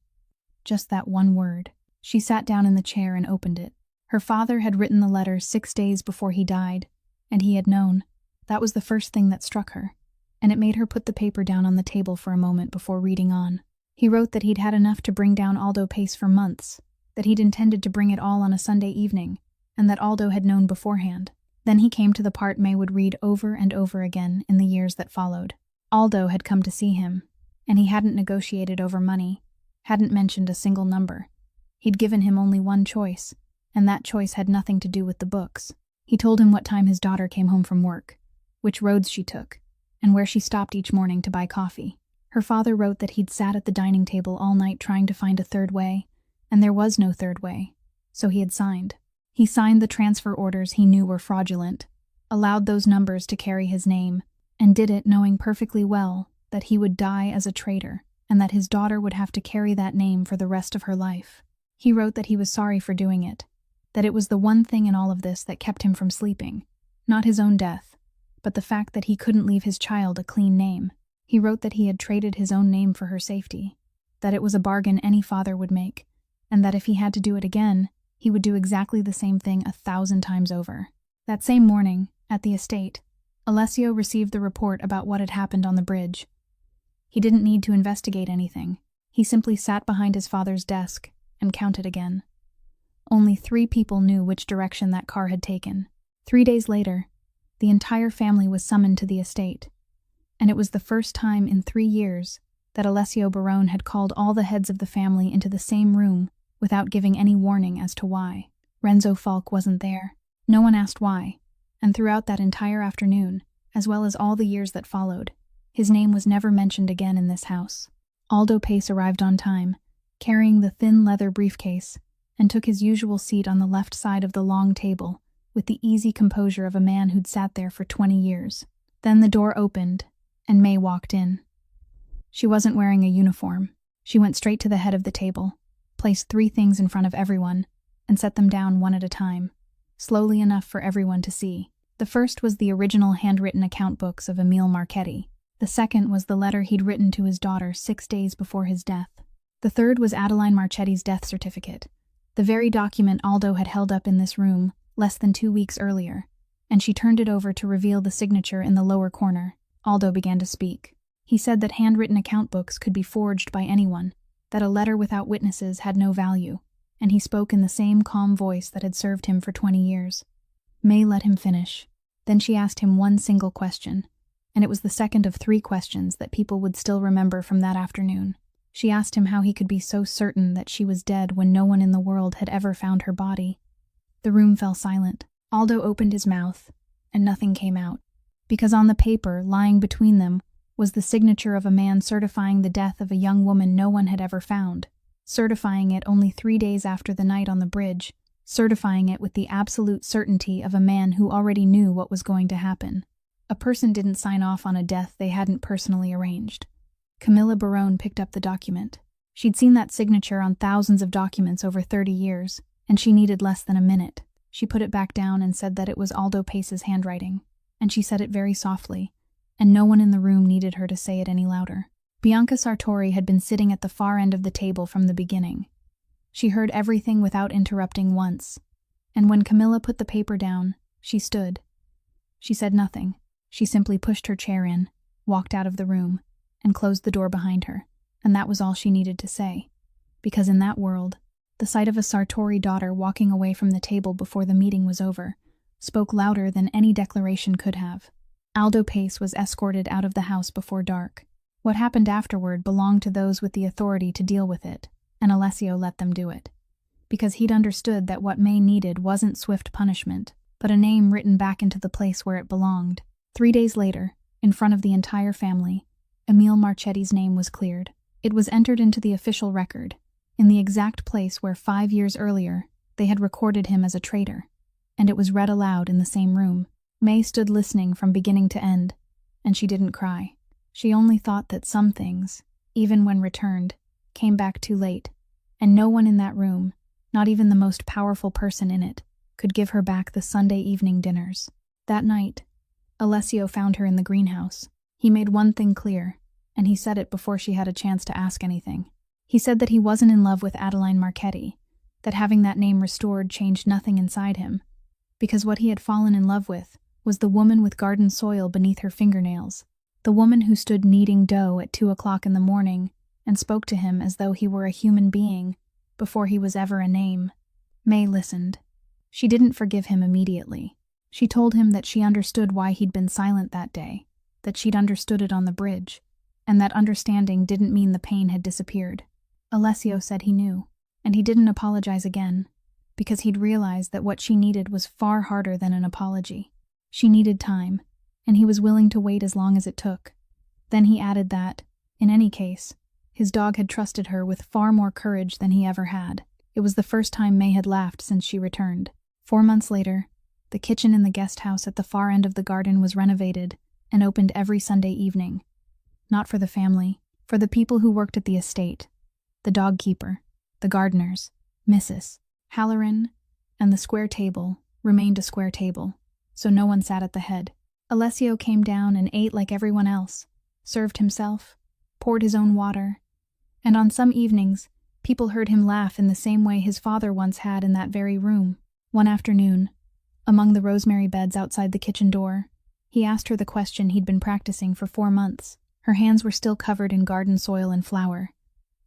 Speaker 1: Just that one word. She sat down in the chair and opened it. Her father had written the letter 6 days before he died, and he had known. That was the first thing that struck her, and it made her put the paper down on the table for a moment before reading on. He wrote that he'd had enough to bring down Aldo Pace for months, that he'd intended to bring it all on a Sunday evening, and that Aldo had known beforehand. Then he came to the part May would read over and over again in the years that followed. Aldo had come to see him, and he hadn't negotiated over money, hadn't mentioned a single number. He'd given him only one choice, and that choice had nothing to do with the books. He told him what time his daughter came home from work, which roads she took, and where she stopped each morning to buy coffee. Her father wrote that he'd sat at the dining table all night trying to find a third way, and there was no third way, so he had signed. He signed the transfer orders he knew were fraudulent, allowed those numbers to carry his name, and did it knowing perfectly well that he would die as a traitor, and that his daughter would have to carry that name for the rest of her life. He wrote that he was sorry for doing it, that it was the one thing in all of this that kept him from sleeping, not his own death, but the fact that he couldn't leave his child a clean name. He wrote that he had traded his own name for her safety, that it was a bargain any father would make, and that if he had to do it again, he would do exactly the same thing 1,000 times over. That same morning, at the estate, Alessio received the report about what had happened on the bridge. He didn't need to investigate anything. He simply sat behind his father's desk and counted again. Only 3 people knew which direction that car had taken. 3 days later, the entire family was summoned to the estate, and it was the first time in 3 years that Alessio Barone had called all the heads of the family into the same room without giving any warning as to why. Renzo Falk wasn't there. No one asked why, and throughout that entire afternoon, as well as all the years that followed, his name was never mentioned again in this house. Aldo Pace arrived on time, carrying the thin leather briefcase, and took his usual seat on the left side of the long table, with the easy composure of a man who'd sat there for 20 years. Then the door opened, and May walked in. She wasn't wearing a uniform. She went straight to the head of the table, placed 3 things in front of everyone, and set them down one at a time, slowly enough for everyone to see. The first was the original handwritten account books of Emile Marchetti. The second was the letter he'd written to his daughter 6 days before his death. The third was Adeline Marchetti's death certificate, the very document Aldo had held up in this room less than 2 weeks earlier, and she turned it over to reveal the signature in the lower corner. Aldo began to speak. He said that handwritten account books could be forged by anyone, that a letter without witnesses had no value, and he spoke in the same calm voice that had served him for 20 years. May let him finish. Then she asked him one single question, and it was the second of 3 questions that people would still remember from that afternoon. She asked him how he could be so certain that she was dead when no one in the world had ever found her body. The room fell silent. Aldo opened his mouth, and nothing came out, because on the paper, lying between them, was the signature of a man certifying the death of a young woman no one had ever found, certifying it only 3 days after the night on the bridge, certifying it with the absolute certainty of a man who already knew what was going to happen. A person didn't sign off on a death they hadn't personally arranged. Camilla Barone picked up the document. She'd seen that signature on thousands of documents over 30 years, and she needed less than a minute. She put it back down and said that it was Aldo Pace's handwriting, and she said it very softly, and no one in the room needed her to say it any louder. Bianca Sartori had been sitting at the far end of the table from the beginning. She heard everything without interrupting once, and when Camilla put the paper down, she stood. She said nothing. She simply pushed her chair in, walked out of the room, and closed the door behind her, and that was all she needed to say. Because in that world, the sight of a Sartori daughter walking away from the table before the meeting was over spoke louder than any declaration could have. Aldo Pace was escorted out of the house before dark. What happened afterward belonged to those with the authority to deal with it, and Alessio let them do it. Because he'd understood that what May needed wasn't swift punishment, but a name written back into the place where it belonged. 3 days later, in front of the entire family, Emile Marchetti's name was cleared. It was entered into the official record, in the exact place where 5 years earlier they had recorded him as a traitor, and it was read aloud in the same room. May stood listening from beginning to end, and she didn't cry. She only thought that some things, even when returned, came back too late, and no one in that room, not even the most powerful person in it, could give her back the Sunday evening dinners. That night, Alessio found her in the greenhouse. He made one thing clear, and he said it before she had a chance to ask anything. He said that he wasn't in love with Adeline Marchetti, that having that name restored changed nothing inside him, because what he had fallen in love with was the woman with garden soil beneath her fingernails, the woman who stood kneading dough at 2 o'clock in the morning and spoke to him as though he were a human being before he was ever a name. May listened. She didn't forgive him immediately. She told him that she understood why he'd been silent that day, that she'd understood it on the bridge, and that understanding didn't mean the pain had disappeared. Alessio said he knew, and he didn't apologize again, because he'd realized that what she needed was far harder than an apology. She needed time, and he was willing to wait as long as it took. Then he added that, in any case, his dog had trusted her with far more courage than he ever had. It was the first time May had laughed since she returned. 4 months later, the kitchen in the guest house at the far end of the garden was renovated and opened every Sunday evening. Not for the family, for the people who worked at the estate, the dog keeper, the gardeners, Mrs. Halloran, and the square table remained a square table, so no one sat at the head. Alessio came down and ate like everyone else, served himself, poured his own water, and on some evenings, people heard him laugh in the same way his father once had in that very room. One afternoon, among the rosemary beds outside the kitchen door, he asked her the question he'd been practicing for 4 months. Her hands were still covered in garden soil and flour,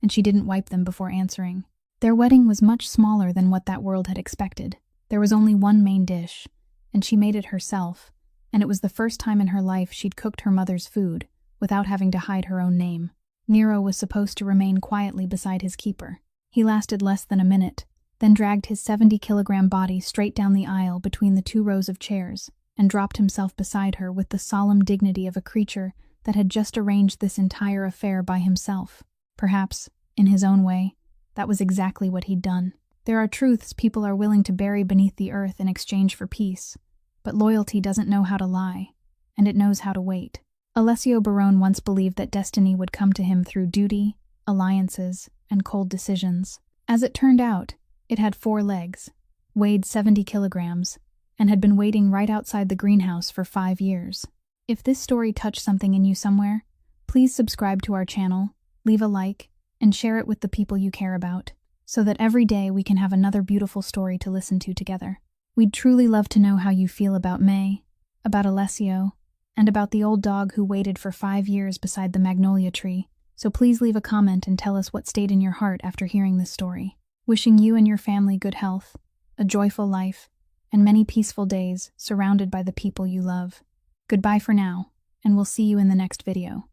Speaker 1: and she didn't wipe them before answering. Their wedding was much smaller than what that world had expected. There was only one main dish, and she made it herself, and it was the first time in her life she'd cooked her mother's food without having to hide her own name. Nero was supposed to remain quietly beside his keeper. He lasted less than a minute, then dragged his 70-kilogram body straight down the aisle between the 2 rows of chairs and dropped himself beside her with the solemn dignity of a creature that had just arranged this entire affair by himself. Perhaps, in his own way, that was exactly what he'd done. There are truths people are willing to bury beneath the earth in exchange for peace, but loyalty doesn't know how to lie, and it knows how to wait. Alessio Barone once believed that destiny would come to him through duty, alliances, and cold decisions. As it turned out, it had 4 legs, weighed 70 kilograms, and had been waiting right outside the greenhouse for 5 years. If this story touched something in you somewhere, please subscribe to our channel, leave a like, and share it with the people you care about, so that every day we can have another beautiful story to listen to together. We'd truly love to know how you feel about May, about Alessio, and about the old dog who waited for 5 years beside the magnolia tree, so please leave a comment and tell us what stayed in your heart after hearing this story. Wishing you and your family good health, a joyful life, and many peaceful days surrounded by the people you love. Goodbye for now, and we'll see you in the next video.